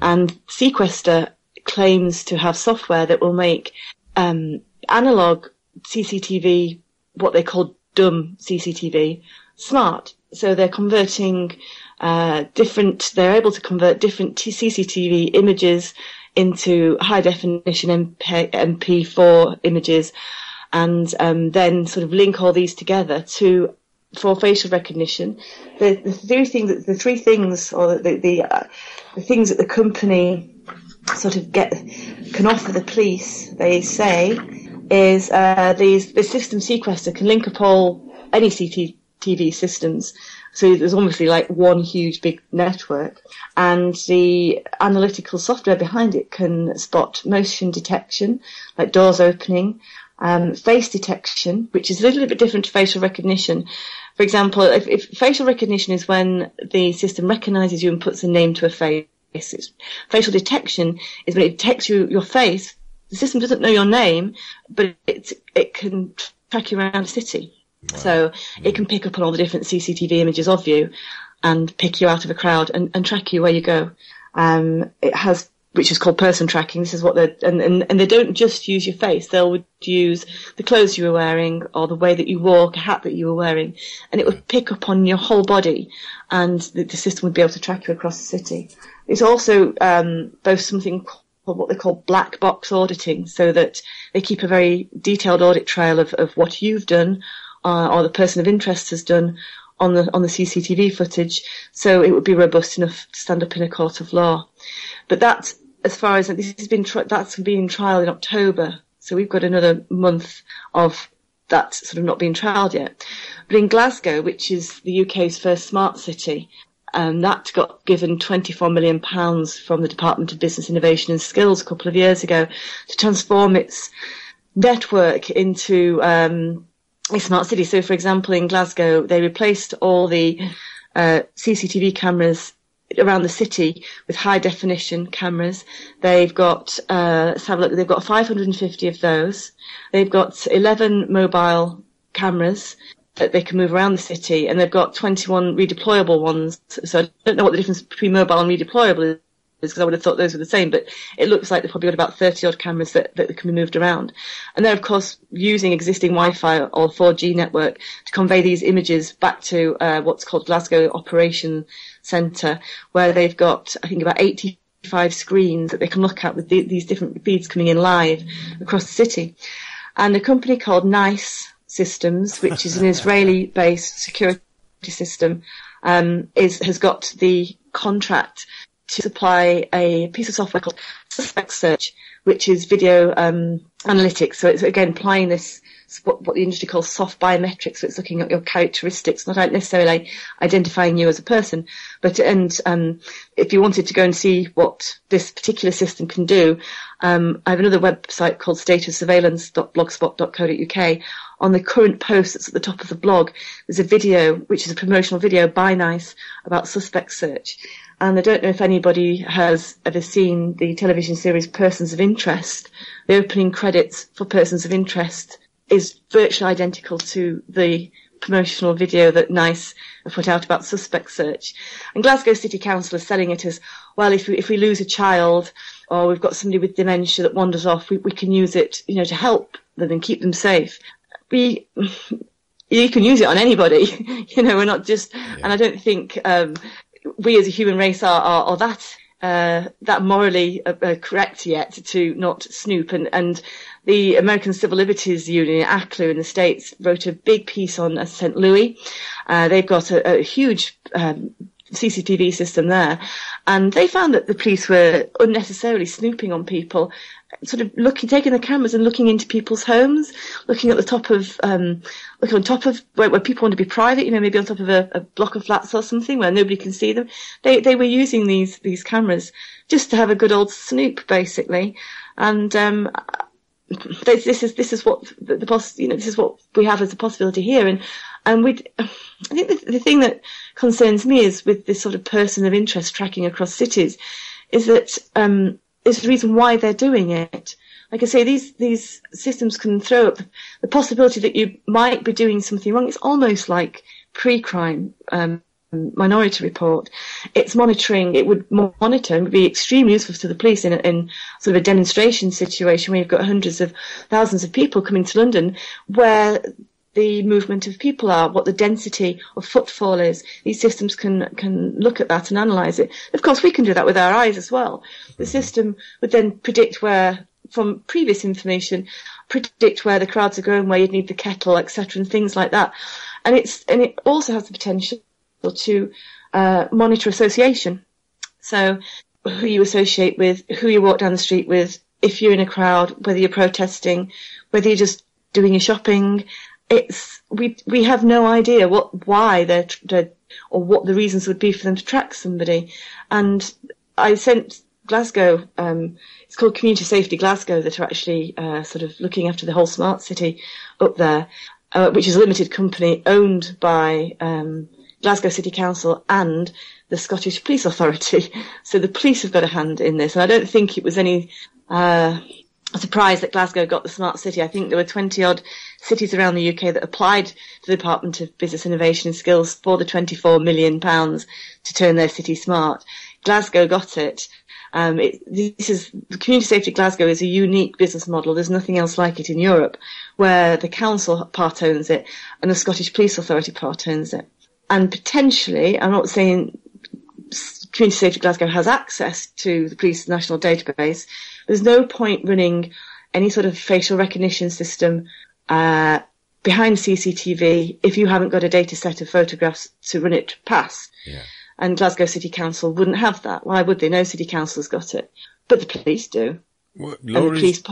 And Sequester claims to have software that will make analog CCTV, what they call dumb CCTV, smart. So they're converting they're able to convert different CCTV images into high definition MP4 images, and then sort of link all these together for facial recognition. The three things, or the things that the company sort of can offer the police, they say, is the system Sequester can link up any CCTV systems. So there's obviously like one huge big network, and the analytical software behind it can spot motion detection, like doors opening, face detection, which is a little bit different to facial recognition. For example, if facial recognition is when the system recognises you and puts a name to a face. Facial detection is when it detects your face. The system doesn't know your name, but it can track you around a city. Wow. So it can pick up on all the different CCTV images of you and pick you out of a crowd and track you where you go. It has, which is called person tracking. This is what and they don't just use your face. They'll use the clothes you were wearing or the way that you walk, a hat that you were wearing, and it would pick up on your whole body, and the system would be able to track you across the city. It's also both something called what they call black box auditing, so that they keep a very detailed audit trail of what you've done or the person of interest has done on the CCTV footage, so it would be robust enough to stand up in a court of law. But that, as far as this has been, that's being trialled in October, so we've got another month of that sort of not being trialled yet. But in Glasgow, which is the UK's first smart city, that got given £24 million from the Department of Business Innovation and Skills a couple of years ago to transform its network into a smart city. So, for example, in Glasgow, they replaced all the CCTV cameras around the city with high definition cameras. They've got, let's have a look, they've got 550 of those. They've got 11 mobile cameras that they can move around the city, and they've got 21 redeployable ones. So I don't know what the difference between mobile and redeployable is, because I would have thought those were the same, but it looks like they've probably got about 30 odd cameras that can be moved around. And they're, of course, using existing Wi-Fi or 4G network to convey these images back to what's called Glasgow Operation Centre, where they've got, I think, about 85 screens that they can look at with these different feeds coming in live across the city. And a company called NICE Systems, which is an Israeli-based security system, has got the contract to supply a piece of software called suspect search, which is video analytics. So it's again applying this, what the industry calls soft biometrics. So it's looking at your characteristics, not necessarily identifying you as a person. But if you wanted to go and see what this particular system can do, I have another website called statussurveillance.blogspot.co.uk. On the current post that's at the top of the blog, there's a video, which is a promotional video by NICE about suspect search. And I don't know if anybody has ever seen the television series Persons of Interest. The opening credits for Persons of Interest is virtually identical to the promotional video that NICE have put out about suspect search. And Glasgow City Council is selling it as, well, if we lose a child or we've got somebody with dementia that wanders off, we can use it, to help them and keep them safe. You can use it on anybody, we're not just, and I don't think we as a human race are that morally correct yet to not snoop. And the American Civil Liberties Union, ACLU in the States, wrote a big piece on St. Louis. They've got a huge CCTV system there, and they found that the police were unnecessarily snooping on people, sort of taking the cameras and looking into people's homes, looking at the top of, looking on top of where people want to be private, maybe on top of a block of flats or something where nobody can see them. They were using these cameras just to have a good old snoop, basically. And, this is what this is what we have as a possibility here. And I think the thing that concerns me is with this sort of person of interest tracking across cities is that, is the reason why they're doing it. Like I say, these systems can throw up the possibility that you might be doing something wrong. It's almost like pre-crime Minority Report. It's monitoring. It would monitor and would be extremely useful to the police in sort of a demonstration situation where you've got hundreds of thousands of people coming to London, where the movement of people are, what the density of footfall is. These systems can look at that and analyse it. Of course, we can do that with our eyes as well. The system would then predict where, from previous information, predict where the crowds are going, where you'd need the kettle, etc., and things like that. And it also has the potential to monitor association. So who you associate with, who you walk down the street with, if you're in a crowd, whether you're protesting, whether you're just doing your shopping. We have no idea why they're or what the reasons would be for them to track somebody. And I sent Glasgow, it's called Community Safety Glasgow, that are actually sort of looking after the whole smart city up there, which is a limited company owned by Glasgow City Council and the Scottish Police Authority. So the police have got a hand in this, and I don't think it was any surprise that Glasgow got the smart city. I think there were 20-odd cities around the UK that applied to the Department of Business Innovation and Skills for the £24 million to turn their city smart. Glasgow got it. The Community Safety Glasgow is a unique business model. There's nothing else like it in Europe, where the council part owns it and the Scottish Police Authority part owns it. And potentially, I'm not saying Community Safety Glasgow has access to the police national database. There's no point running any sort of facial recognition system behind CCTV if you haven't got a data set of photographs to run it past. Yeah. And Glasgow City Council wouldn't have that. Why would they? No city council's got it. But the police do. Well, Laurie's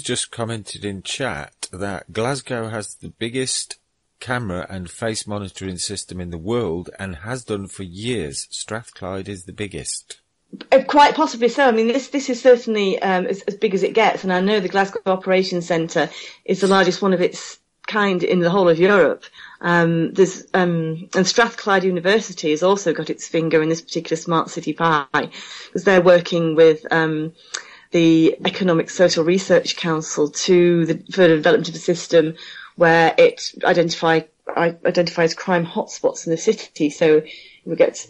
just commented in chat that Glasgow has the biggest camera and face monitoring system in the world and has done for years. Strathclyde is the biggest. Quite possibly so. I mean, this is certainly as big as it gets, and I know the Glasgow Operations Centre is the largest one of its kind in the whole of Europe. And Strathclyde University has also got its finger in this particular smart city pie, because they're working with the Economic Social Research Council for the development of a system where it identifies crime hotspots in the city. So we get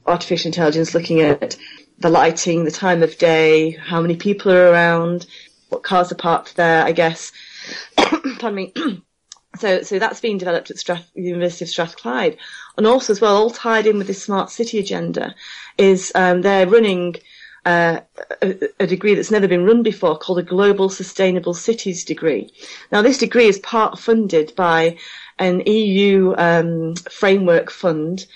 artificial intelligence looking at the lighting, the time of day, how many people are around, what cars are parked there, I guess. Pardon me. So that's being developed at the University of Strathclyde. And also as well, all tied in with this smart city agenda, is they're running a degree that's never been run before called a Global Sustainable Cities degree. Now, this degree is part funded by an EU framework fund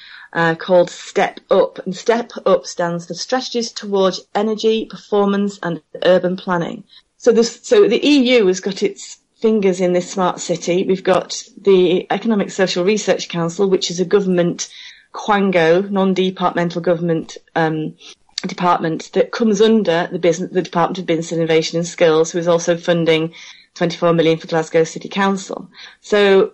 called Step Up. And Step Up stands for Strategies Towards Energy, Performance and Urban Planning. So the EU has got its fingers in this smart city. We've got the Economic Social Research Council, which is a government quango, non-departmental government department that comes under the Department of Business Innovation and Skills, who is also funding 24 million for Glasgow City Council. So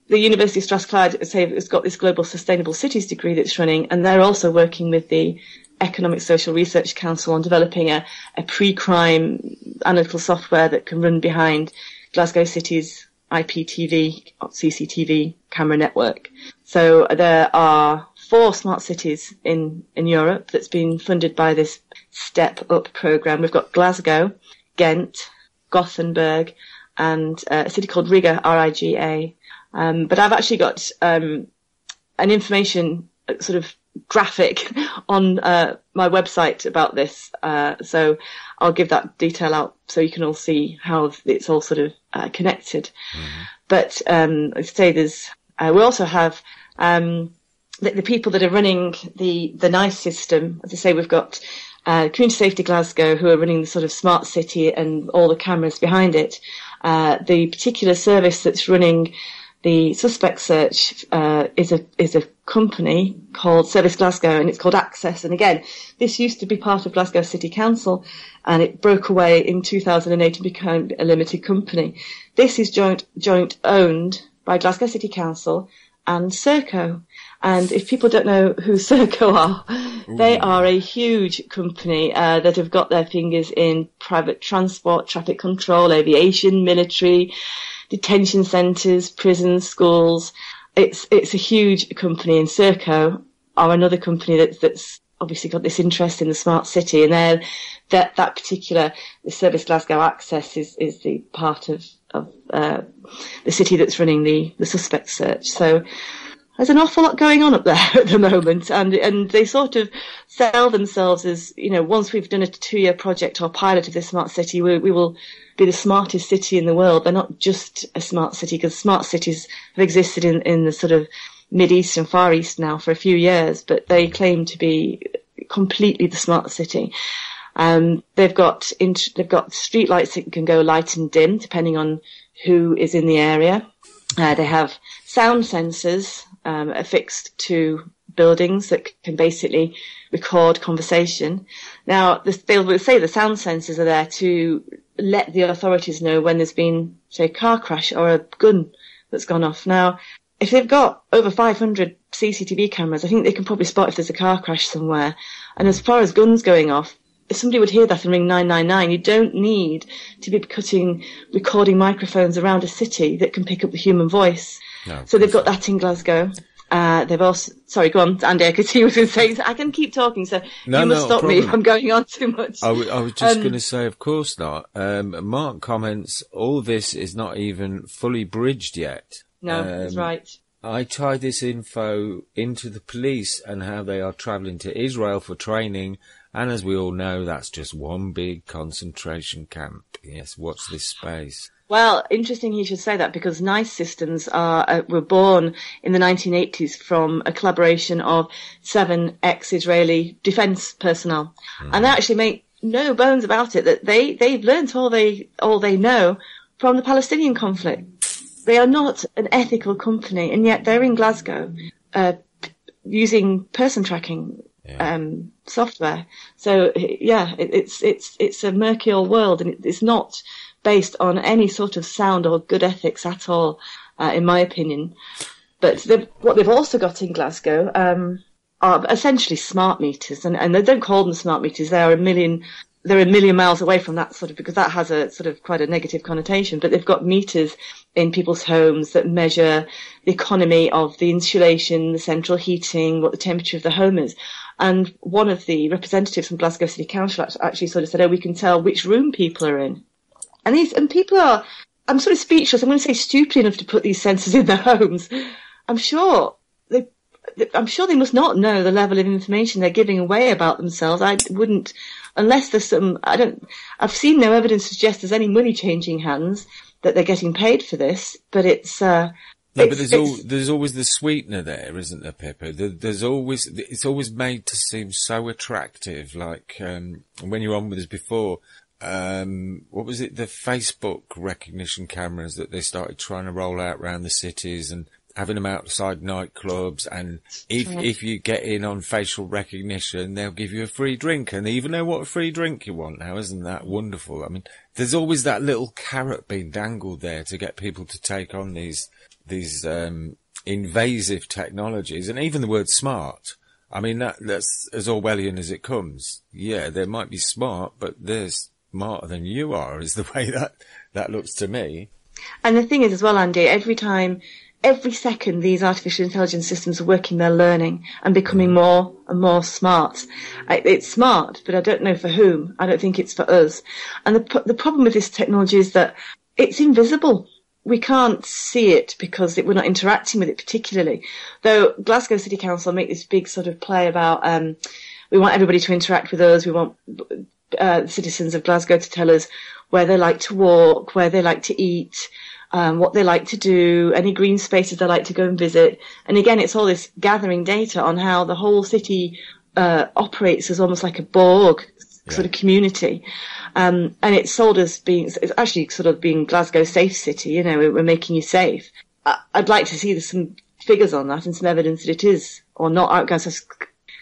the University of Strathclyde has got this Global Sustainable Cities degree that's running, and they're also working with the Economic Social Research Council on developing a pre-crime analytical software that can run behind Glasgow City's IPTV, CCTV camera network. So there are 4 smart cities in Europe that's been funded by this Step Up programme. We've got Glasgow, Ghent, Gothenburg, and a city called Riga, Riga. But I've actually got an information sort of graphic on my website about this. So I'll give that detail out so you can all see how it's all sort of connected. Mm-hmm. But I'd say we also have the people that are running the NICE system. As I say, we've got Community Safety Glasgow, who are running the sort of smart city and all the cameras behind it. The particular service that's running the suspect search is a company called Service Glasgow, and it's called Access. And again, this used to be part of Glasgow City Council, and it broke away in 2008 and became a limited company. This is joint owned by Glasgow City Council and Serco. And if people don't know who Serco are, they are a huge company that have got their fingers in private transport, traffic control, aviation, military, detention centres, prisons, schools. It's a huge company, and Serco are another company that's obviously got this interest in the smart city, and that particular the Service Glasgow Access is the part of the city that's running the suspect search. So there's an awful lot going on up there at the moment, and they sort of sell themselves as, once we've done a 2-year project or pilot of this smart city, we will be the smartest city in the world. They're not just a smart city, because smart cities have existed in the sort of Mid-East and Far East now for a few years, but they claim to be completely the smart city. They've got street lights that can go light and dim depending on who is in the area. They have sound sensors affixed to buildings that can basically record conversation. Now, they will say the sound sensors are there to let the authorities know when there's been, say, a car crash or a gun that's gone off. Now, if they've got over 500 CCTV cameras, I think they can probably spot if there's a car crash somewhere. And as far as guns going off, if somebody would hear that and ring 999, you don't need to be recording microphones around a city that can pick up the human voice. No, so they've got that in Glasgow. They've also, sorry, go on, Andy, I could see what you were saying. I can keep talking, so you must stop me if I'm going on too much. I was just going to say, of course not. Mark comments, all this is not even fully bridged yet. No, that's right. I tied this info into the police and how they are travelling to Israel for training, and as we all know, that's just one big concentration camp. Yes, watch this space. Well, interesting you should say that, because NICE systems were born in the 1980s from a collaboration of 7 ex-Israeli defence personnel. And they actually make no bones about it that they've learnt all they know from the Palestinian conflict. They are not an ethical company, and yet they're in Glasgow using person tracking software. So yeah, it's a murky old world, and it's not based on any sort of sound or good ethics at all, in my opinion. But what they've also got in Glasgow are essentially smart meters, and they don't call them smart meters. They're a million miles away from that sort of, because that has a sort of quite a negative connotation. But they've got meters in people's homes that measure the economy of the insulation, the central heating, what the temperature of the home is. And one of the representatives from Glasgow City Council actually sort of said, we can tell which room people are in. And people are, I'm sort of speechless. I'm going to say stupid enough to put these sensors in their homes. I'm sure they must not know the level of information they're giving away about themselves. I wouldn't unless there's I've seen no evidence to suggest there's any money changing hands, that they're getting paid for this, but it's, no, but there's always the sweetener there, isn't there, Pippa? It's always made to seem so attractive. Like, when you were on with us before, what was it? The Facebook recognition cameras that they started trying to roll out around the cities and having them outside nightclubs. And if you get in on facial recognition, they'll give you a free drink. And they even know what a free drink you want now. Isn't that wonderful? I mean, there's always that little carrot being dangled there to get people to take on these invasive technologies. And even the word smart. I mean, that's as Orwellian as it comes. Yeah, they might be smart, but they're smarter than you are, is the way that looks to me. And the thing is as well, Andy, every second these artificial intelligence systems are working, they're learning and becoming more and more smart. It's smart, but I don't know for whom. I don't think it's for us. And the problem with this technology is that it's invisible. We can't see it because we're not interacting with it particularly. Though Glasgow City Council make this big sort of play about we want everybody to interact with us. We want the citizens of Glasgow to tell us where they like to walk, where they like to eat, what they like to do, any green spaces they like to go and visit. And again, it's all this gathering data on how the whole city operates as almost like a Borg sort of community. And it's sold as it's actually sort of being Glasgow safe city, you know, we're making you safe. I'd like to see some figures on that and some evidence that it is or not. I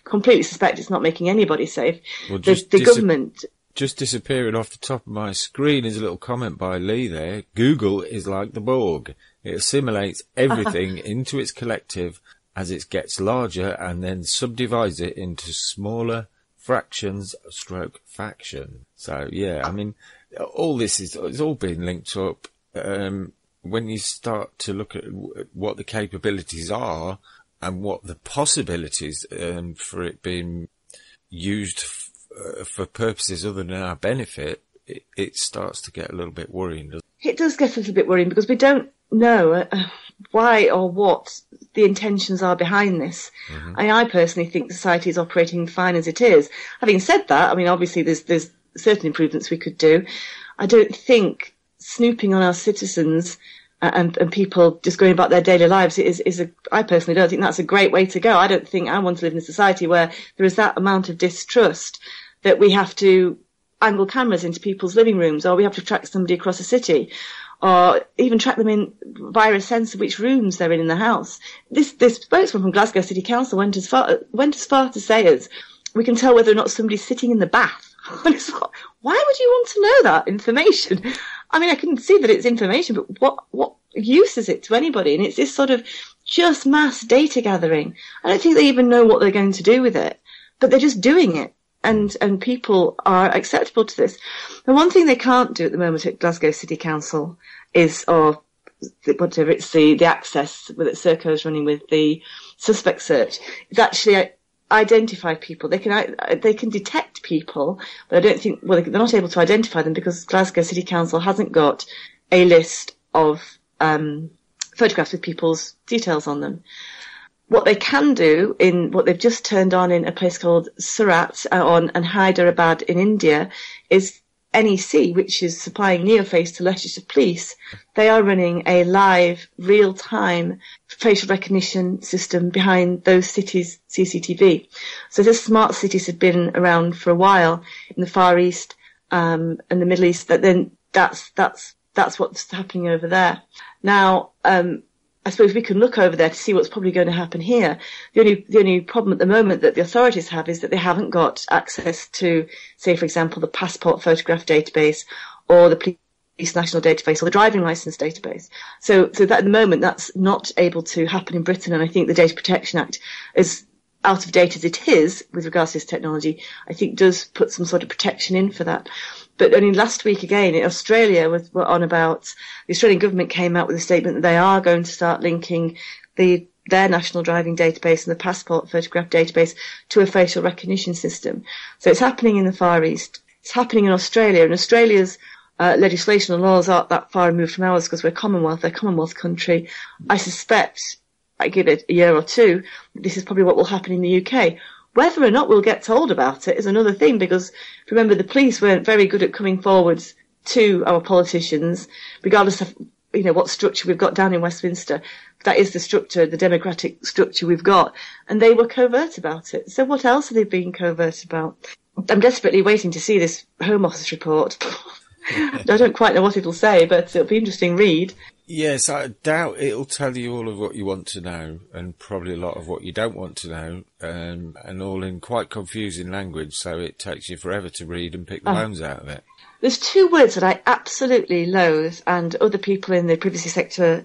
completely suspect it's not making anybody safe. Well, the government... Just disappearing off the top of my screen is a little comment by Lee there. Google is like the Borg. It assimilates everything into its collective as it gets larger and then subdivides it into smaller fractions / faction. So, yeah, I mean, all this it's all been linked up. When you start to look at what the capabilities are and what the possibilities for it being used for purposes other than our benefit, it starts to get a little bit worrying, doesn't it? It does get a little bit worrying because we don't know why or what the intentions are behind this. Mm-hmm. I personally think society is operating fine as it is. Having said that, I mean, obviously there's certain improvements we could do. I don't think snooping on our citizens and people just going about their daily lives I personally don't think that's a great way to go. I don't think I want to live in a society where there is that amount of distrust that we have to angle cameras into people's living rooms, or we have to track somebody across a city, or even track them in via a sense of which rooms they're in the house. This spokesman from Glasgow City Council went as far to say as we can tell whether or not somebody's sitting in the bath. And it's like, why would you want to know that information? I mean, I can see that it's information, but what use is it to anybody? And it's this sort of just mass data gathering. I don't think they even know what they're going to do with it, but they're just doing it. And people are acceptable to this. The one thing they can't do at the moment at Glasgow City Council is, or whatever, it's the access that Serco's running with the suspect search, is actually identify people. They can detect people, but I don't think, they're not able to identify them because Glasgow City Council hasn't got a list of photographs with people's details on them. What they can do in what they've just turned on in a place called Surat and Hyderabad in India is NEC, which is supplying Neoface to Leicestershire Police. They are running a live, real-time facial recognition system behind those cities' CCTV. So this smart cities have been around for a while in the Far East and the Middle East. That's what's happening over there. Now, I suppose we can look over there to see what's probably going to happen here. The only problem at the moment that the authorities have is that they haven't got access to, say, for example, the passport photograph database or the police national database or the driving licence database. So that at the moment that's not able to happen in Britain, and I think the Data Protection Act, as out of date as it is with regards to this technology, I think does put some sort of protection in for that. But only last week again in Australia were on about, the Australian government came out with a statement that they are going to start linking their national driving database and the passport photograph database to a facial recognition system. So it's happening in the Far East. It's happening in Australia, and Australia's legislation and laws aren't that far removed from ours because we're Commonwealth, they're a Commonwealth country. I suspect, I give it a year or two, this is probably what will happen in the UK. Whether or not we'll get told about it is another thing, because remember, the police weren't very good at coming forwards to our politicians, regardless of what structure we've got down in Westminster. That is the structure, the democratic structure we've got, and they were covert about it. So what else are they being covert about? I'm desperately waiting to see this Home Office report. I don't quite know what it'll say, but it'll be an interesting read. Yes, I doubt it'll tell you all of what you want to know, and probably a lot of what you don't want to know, and all in quite confusing language, so it takes you forever to read and pick the bones out of it. There's two words that I absolutely loathe, and other people in the privacy sector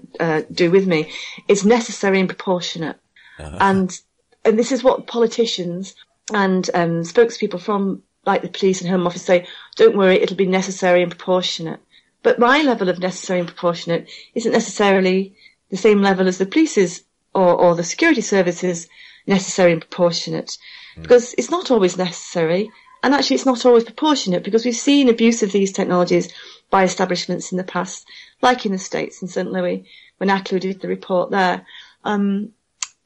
do with me. It's necessary and proportionate. And this is what politicians and spokespeople from like the police and Home Office say, don't worry, it'll be necessary and proportionate. But my level of necessary and proportionate isn't necessarily the same level as the police's or the security services necessary and proportionate, because it's not always necessary, and actually it's not always proportionate, because we've seen abuse of these technologies by establishments in the past, like in the States, in St. Louis, when ACLU did the report there. And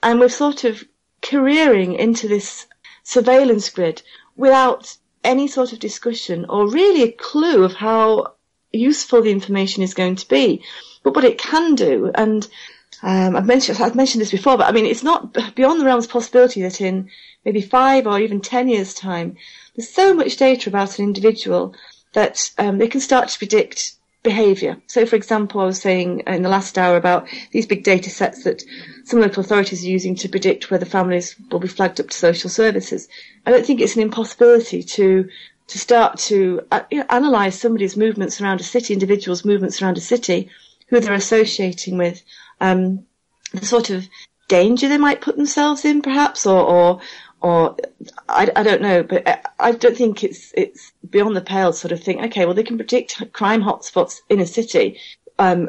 we're sort of careering into this surveillance grid without any sort of discussion or really a clue of how useful the information is going to be, but what it can do. And I've mentioned this before, but I mean, it's not beyond the realms of possibility that in maybe 5 or even 10 years' time, there's so much data about an individual that they can start to predict behaviour. So, for example, I was saying in the last hour about these big data sets that some local authorities are using to predict whether families will be flagged up to social services. I don't think it's an impossibility to start to analyse somebody's movements around a city, individuals' movements around a city, who they're associating with, the sort of danger they might put themselves in, perhaps, or I don't know, but I don't think it's beyond the pale sort of thing. Okay, well, they can predict crime hotspots in a city. I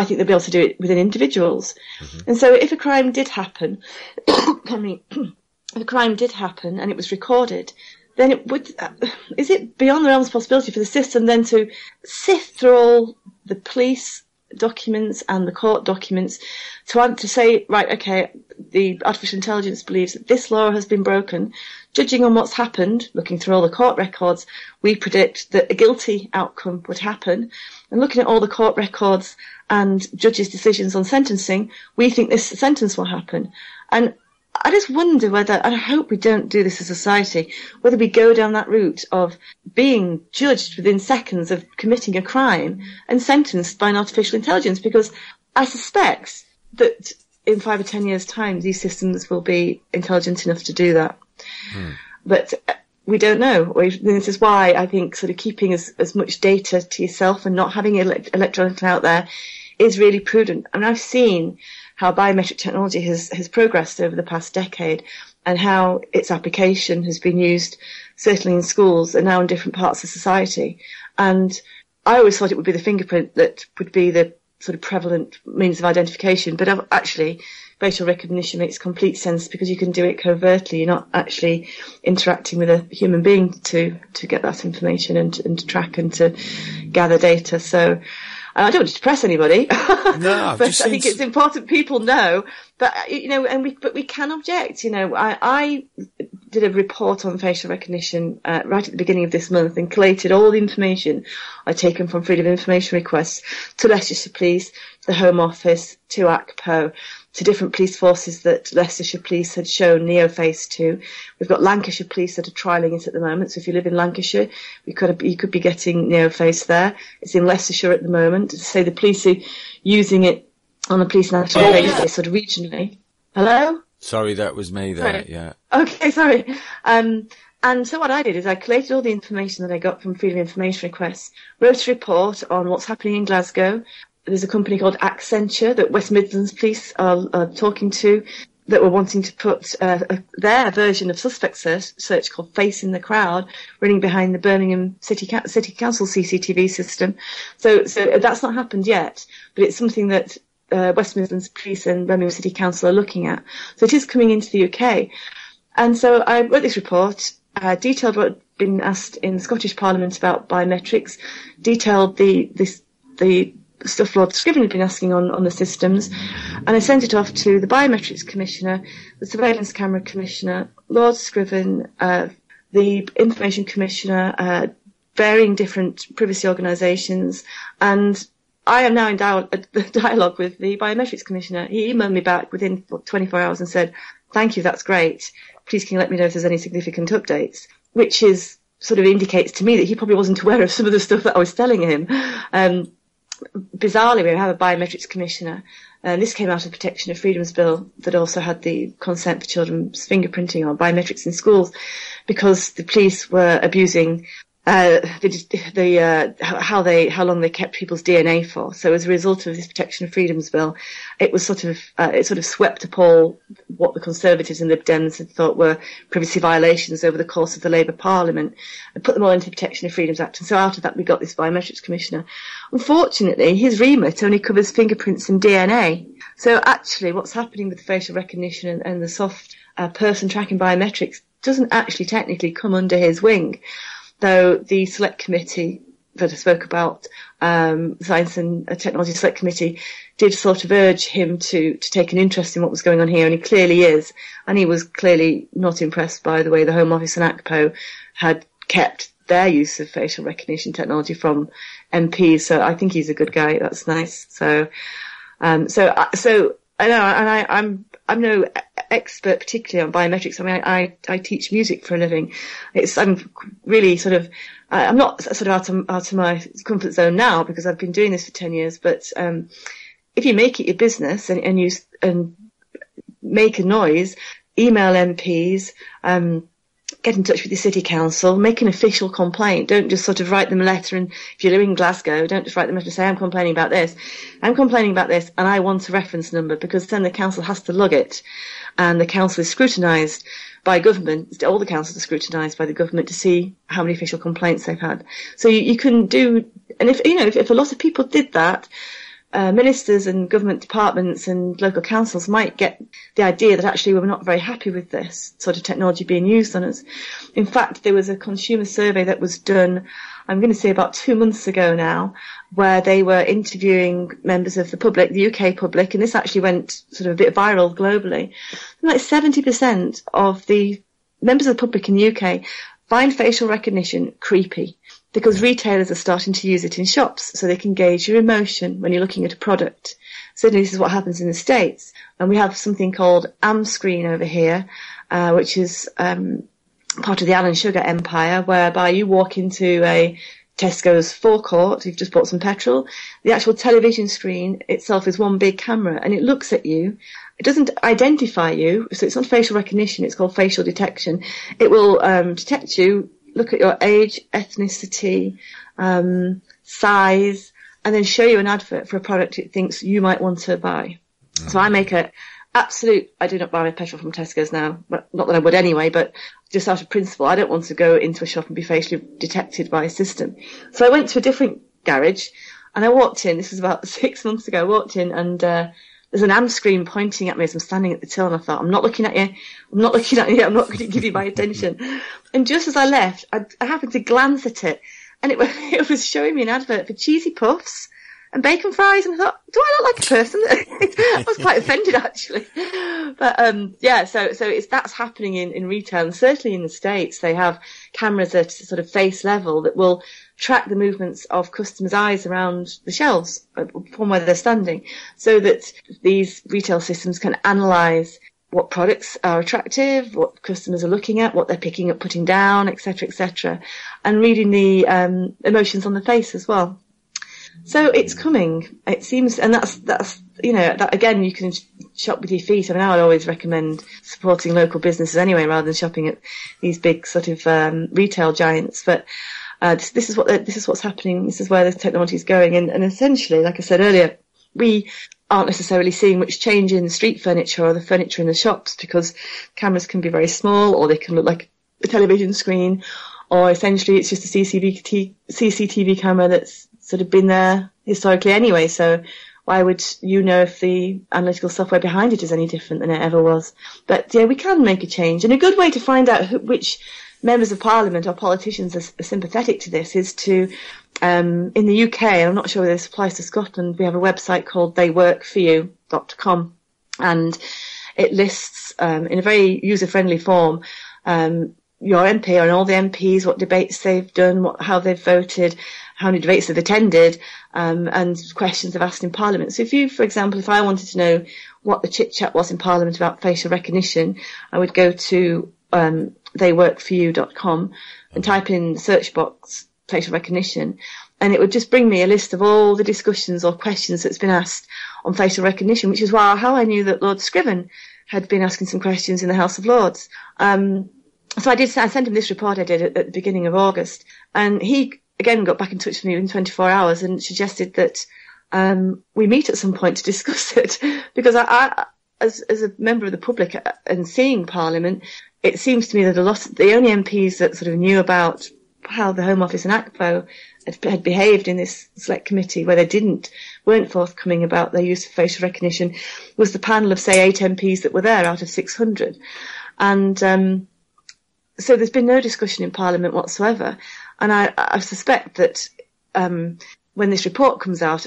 think they'll be able to do it within individuals. Mm-hmm. And so if a crime did happen, if a crime did happen and it was recorded, then it would, is it beyond the realms of possibility for the system then to sift through all the police documents and the court documents to say, right, okay, the artificial intelligence believes that this law has been broken. Judging on what's happened, looking through all the court records, we predict that a guilty outcome would happen. And looking at all the court records and judges' decisions on sentencing, we think this sentence will happen. And I just wonder whether, and I hope we don't do this as a society, whether we go down that route of being judged within seconds of committing a crime and sentenced by an artificial intelligence, because I suspect that in 5 or 10 years' time, these systems will be intelligent enough to do that. But we don't know. This is why I think sort of keeping as much data to yourself and not having it electronically out there is really prudent. I mean, I've seen how biometric technology has progressed over the past decade and how its application has been used, certainly in schools and now in different parts of society. And I always thought it would be the fingerprint that would be the sort of prevalent means of identification. But actually, facial recognition makes complete sense because you can do it covertly. You're not actually interacting with a human being to get that information and to track and to gather data. So I don't want to depress anybody, no, but I think it's important people know. But but we can object. I did a report on facial recognition right at the beginning of this month and collated all the information I'd taken from Freedom of Information requests to Leicestershire Police, the Home Office, to ACPO, to different police forces that Leicestershire Police had shown NeoFace to. We've got Lancashire Police that are trialling it at the moment. So if you live in Lancashire, you could be getting NeoFace there. It's in Leicestershire at the moment. So the police are using it on the police national database sort of regionally. Hello? Sorry, that was me there, Right. yeah. Okay, sorry. And so what I did is I collated all the information that I got from Freedom of Information requests, wrote a report on what's happening in Glasgow. There's a company called Accenture that West Midlands Police are talking to that were wanting to put their version of suspect search called Face in the Crowd running behind the Birmingham City Council CCTV system. So that's not happened yet, but it's something that West Midlands Police and Birmingham City Council are looking at. So it is coming into the UK. And so I wrote this report, detailed what had been asked in the Scottish Parliament about biometrics, detailed the stuff Lord Scriven had been asking on the systems, and I sent it off to the Biometrics Commissioner, the Surveillance Camera Commissioner, Lord Scriven, the Information Commissioner, varying different privacy organisations, and I am now in dialogue with the Biometrics Commissioner. He emailed me back within 24 hours and said, "Thank you, that's great. Please can you let me know if there's any significant updates," which is sort of indicates to me that he probably wasn't aware of some of the stuff that I was telling him. Bizarrely, we have a Biometrics Commissioner, and this came out of the Protection of Freedoms Bill that also had the consent for children's fingerprinting or biometrics in schools, because the police were abusing how long they kept people's DNA for. So as a result of this Protection of Freedoms Bill, it was it swept up all what the Conservatives and Lib Dems had thought were privacy violations over the course of the Labour Parliament, and put them all into the Protection of Freedoms Act. And so out of that we got this Biometrics Commissioner. Unfortunately, his remit only covers fingerprints and DNA. So actually what's happening with facial recognition and the soft person tracking biometrics doesn't actually technically come under his wing. Though the select committee that I spoke about, Science and Technology Select Committee, did sort of urge him to take an interest in what was going on here, and he clearly is. And he was clearly not impressed by the way the Home Office and ACPO had kept their use of facial recognition technology from MPs. So I think he's a good guy. That's nice. So I know, and I'm no expert particularly on biometrics. I mean, I teach music for a living. I'm really I'm not sort of out of my comfort zone now because I've been doing this for 10 years. But if you make it your business and make a noise, email MPs, get in touch with the city council, make an official complaint. Don't just sort of write them a letter, and if you're in Glasgow, don't just write them a letter and say, I'm complaining about this, and I want a reference number, because then the council has to log it, and the council is scrutinised by government. All the councils are scrutinised by the government to see how many official complaints they've had. So you can do, and if a lot of people did that, ministers and government departments and local councils might get the idea that actually we're not very happy with this sort of technology being used on us. In fact, there was a consumer survey that was done, I'm going to say about 2 months ago now, where they were interviewing members of the public, the UK public, and this actually went sort of a bit viral globally. Like 70% of the members of the public in the UK find facial recognition creepy, because retailers are starting to use it in shops so they can gauge your emotion when you're looking at a product. Certainly this is what happens in the States. And we have something called Screen over here, which is part of the Alan Sugar empire, whereby you walk into a Tesco's forecourt, you've just bought some petrol, the actual television screen itself is one big camera, and it looks at you. It doesn't identify you, so it's not facial recognition, it's called facial detection. It will detect you, look at your age, ethnicity, size, and then show you an advert for a product it thinks you might want to buy. Oh. So I make I do not buy my petrol from Tesco's now, but not that I would anyway, but just out of principle, I don't want to go into a shop and be facially detected by a system. So I went to a different garage, and I walked in, this was about 6 months ago, I walked in, and there's an screen pointing at me as I'm standing at the till, and I thought, I'm not looking at you, I'm not going to give you my attention. And just as I left, I happened to glance at it, and it was showing me an advert for cheesy puffs and bacon fries, and I thought, do I look like a person? I was quite offended, actually. But so that's happening in retail, and certainly in the States they have cameras at sort of face level that will track the movements of customers' eyes around the shelves from where they're standing, so that these retail systems can analyse what products are attractive, what customers are looking at, what they're picking up, putting down, etc., and reading the emotions on the face as well. So it's coming, it seems, and that's that again, you can shop with your feet. I mean, I would always recommend supporting local businesses anyway, rather than shopping at these big sort of retail giants. But this is what's happening. This is where the technology is going, and essentially, like I said earlier, we aren't necessarily seeing much change in the street furniture or the furniture in the shops, because cameras can be very small, or they can look like a television screen, or essentially it's just a CCTV camera that's sort of been there historically anyway. So why would you know if the analytical software behind it is any different than it ever was? But yeah, we can make a change, and a good way to find out which members of parliament or politicians are sympathetic to this is to in the UK, and I'm not sure whether this applies to Scotland, we have a website called theyworkforyou.com, and it lists in a very user-friendly form your MP and all the MPs, what debates they've done, how they've voted, how many debates they've attended, and questions they've asked in Parliament. So for example, if I wanted to know what the chit-chat was in Parliament about facial recognition, I would go to theyworkforyou.com and type in the search box facial recognition, and it would just bring me a list of all the discussions or questions that's been asked on facial recognition, which is how I knew that Lord Scriven had been asking some questions in the House of Lords. So I sent him this report I did at the beginning of August, and he again got back in touch with me within 24 hours and suggested that we meet at some point to discuss it, because I as a member of the public and seeing Parliament, it seems to me that the only MPs that sort of knew about how the Home Office and ACPO had behaved in this select committee, where they weren't forthcoming about their use of facial recognition, was the panel of, say, 8 MPs that were there out of 600. And so there's been no discussion in Parliament whatsoever. And I suspect that when this report comes out,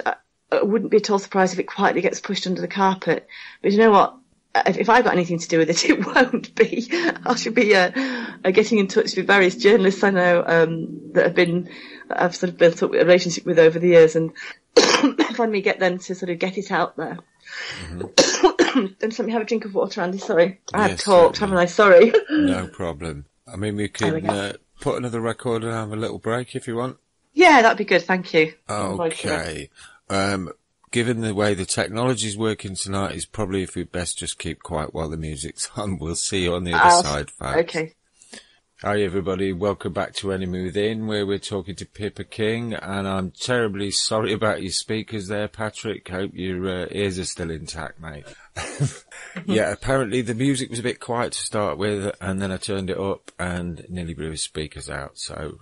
I wouldn't be at all surprised if it quietly gets pushed under the carpet. But you know what? If I've got anything to do with it, it won't be. I should be getting in touch with various journalists I know that I've sort of built up a relationship with over the years, and finally get them to sort of get it out there. Mm-hmm. And let me have a drink of water, Andy. Sorry, I've talked, haven't I? Sorry. No problem. I mean, we can put another record and have a little break if you want. Yeah, that'd be good. Thank you. Okay. Given the way the technology's working tonight, it's probably if we best just keep quiet while the music's on. We'll see you on the other side, folks. Okay. Hi everybody, welcome back to Enemy Within, where we're talking to Pippa King, and I'm terribly sorry about your speakers there, Patrick. Hope your ears are still intact, mate. Yeah, apparently the music was a bit quiet to start with, and then I turned it up and nearly blew his speakers out. So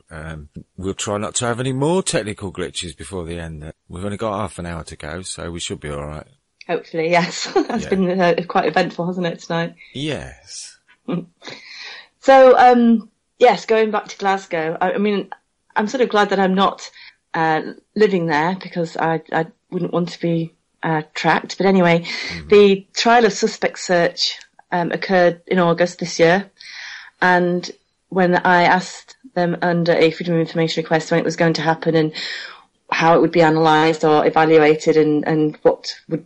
we'll try not to have any more technical glitches before the end. We've only got half an hour to go, so we should be all right. Hopefully, yes. That's been quite eventful, hasn't it, tonight? Yes. So, yes, going back to Glasgow, I mean, I'm sort of glad that I'm not living there, because I wouldn't want to be tracked. But anyway, the trial of suspect search occurred in August this year, and when I asked them under a Freedom of Information request when it was going to happen and how it would be analysed or evaluated and what would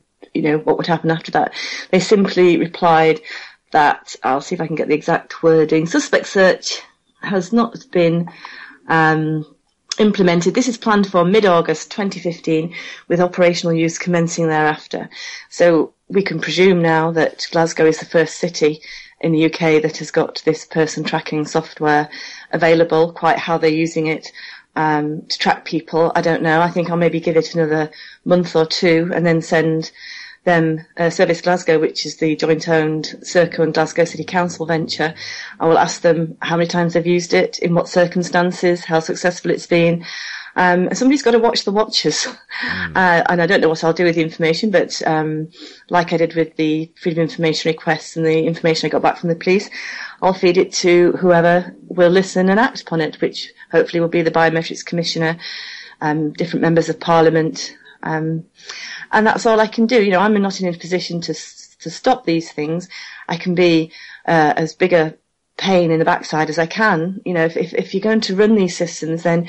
happen after that, they simply replied that, I'll see if I can get the exact wording, suspect search has not been implemented. This is planned for mid-August 2015, with operational use commencing thereafter. So we can presume now that Glasgow is the first city in the UK that has got this person tracking software available. Quite how they're using it to track people, I don't know. I think I'll maybe give it another month or two and then send them Service Glasgow, which is the joint-owned Serco and Glasgow City Council venture. I will ask them how many times they've used it, in what circumstances, how successful it's been. Somebody's got to watch the watchers. And I don't know what I'll do with the information, but like I did with the Freedom of Information requests and the information I got back from the police, I'll feed it to whoever will listen and act upon it, which hopefully will be the Biometrics Commissioner, different members of Parliament, and that's all I can do. You know, I'm not in a position to stop these things. I can be as big a pain in the backside as I can. You know, if you're going to run these systems, then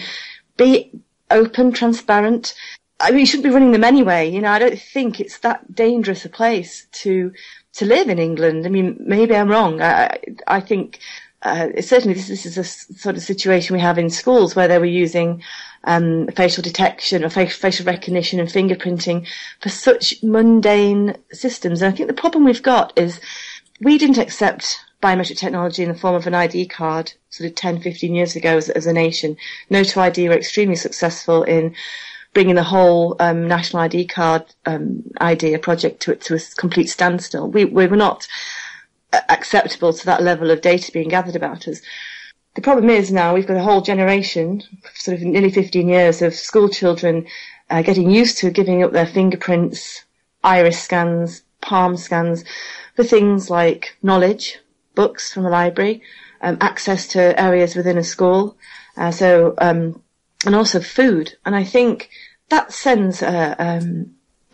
be open, transparent. I mean, you shouldn't be running them anyway. You know, I don't think it's that dangerous a place to live in England. I mean, maybe I'm wrong. I think certainly this is a sort of situation we have in schools where they were using facial detection or facial recognition and fingerprinting for such mundane systems. And I think the problem we've got is we didn't accept biometric technology in the form of an ID card sort of 10, 15 years ago as a nation. No to ID were extremely successful in bringing the whole national ID card idea project to a complete standstill. We were not acceptable to that level of data being gathered about us. The problem is now we've got a whole generation, sort of nearly 15 years, of school children getting used to giving up their fingerprints, iris scans, palm scans for things like knowledge, books from the library, access to areas within a school. So and also food. And I think that sends a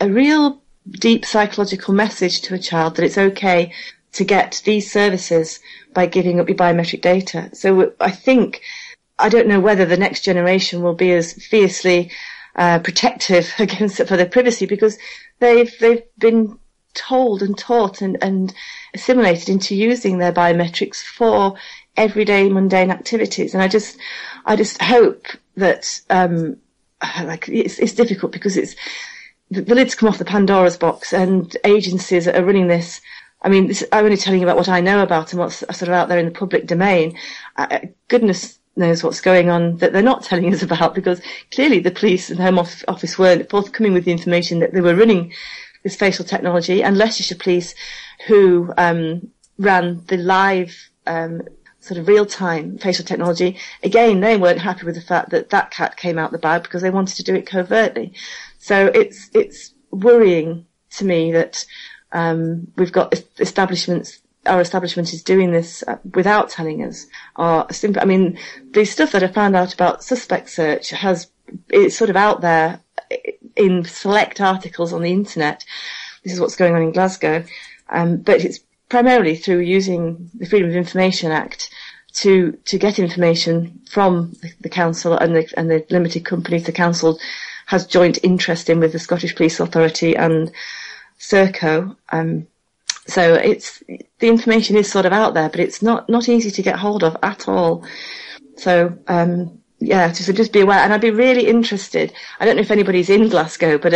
real deep psychological message to a child that it's okay to get these services by giving up your biometric data. So I don't know whether the next generation will be as fiercely protective against it for their privacy, because they've been told and taught and assimilated into using their biometrics for everyday mundane activities. And I just hope that it's difficult, because the lid's come off the Pandora's box, and agencies that are running this. I mean, I'm only telling you about what I know about and what's sort of out there in the public domain. Goodness knows what's going on that they're not telling us about, because clearly the police and Home Office weren't forthcoming with the information that they were running this facial technology, and Leicestershire Police, who ran the live sort of real-time facial technology, again, they weren't happy with the fact that cat came out the bag, because they wanted to do it covertly. So it's worrying to me that we've got our establishment is doing this without telling us. I mean, the stuff that I found out about suspect search it's sort of out there in select articles on the internet. This is what's going on in Glasgow, but it's primarily through using the Freedom of Information Act to get information from the council and the limited companies the council has joint interest in with the Scottish Police Authority and Serco. So the information is sort of out there, but it's not easy to get hold of at all. So just be aware. And I'd be really interested. I don't know if anybody's in Glasgow, but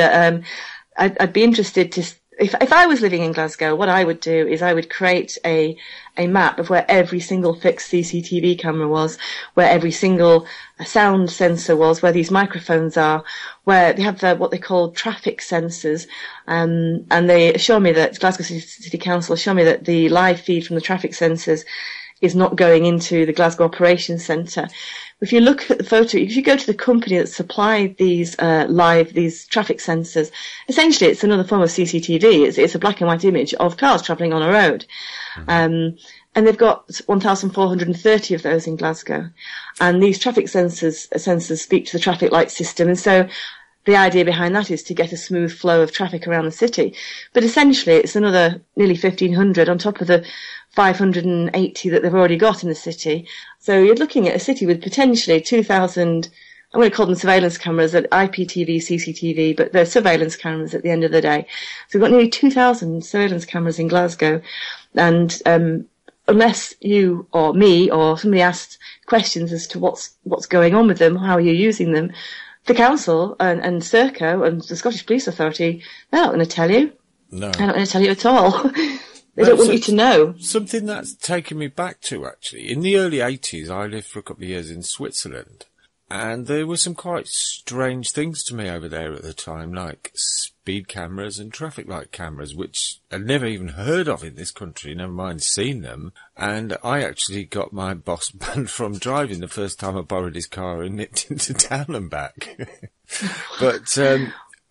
I'd be interested to. If I was living in Glasgow, what I would do is I would create a map of where every single fixed CCTV camera was, where every single sound sensor was, where these microphones are, where they have what they call traffic sensors, and they assure me that Glasgow City Council assure me that the live feed from the traffic sensors is not going into the Glasgow Operations Centre. If you look at the photo, if you go to the company that supplied these these traffic sensors, essentially it's another form of CCTV. It's a black and white image of cars travelling on a road. Mm-hmm. And they've got 1,430 of those in Glasgow. And these traffic sensors speak to the traffic light system. And so the idea behind that is to get a smooth flow of traffic around the city. But essentially it's another nearly 1,500 on top of the 580 that they've already got in the city. So you're looking at a city with potentially 2,000, I'm going to call them surveillance cameras, at IPTV, CCTV, but they're surveillance cameras at the end of the day. So we've got nearly 2,000 surveillance cameras in Glasgow. And unless you or me or somebody asked questions as to what's going on with them, how are you using them, the council and Serco and the Scottish Police Authority, they're not going to tell you. No. They're not going to tell you at all. They don't want you to know. Something that's taken me back to, actually. In the early 80s, I lived for a couple of years in Switzerland, and there were some quite strange things to me over there at the time, like speed cameras and traffic light cameras, which I'd never even heard of in this country, never mind seen them. And I actually got my boss banned from driving the first time I borrowed his car and nipped into town and back. But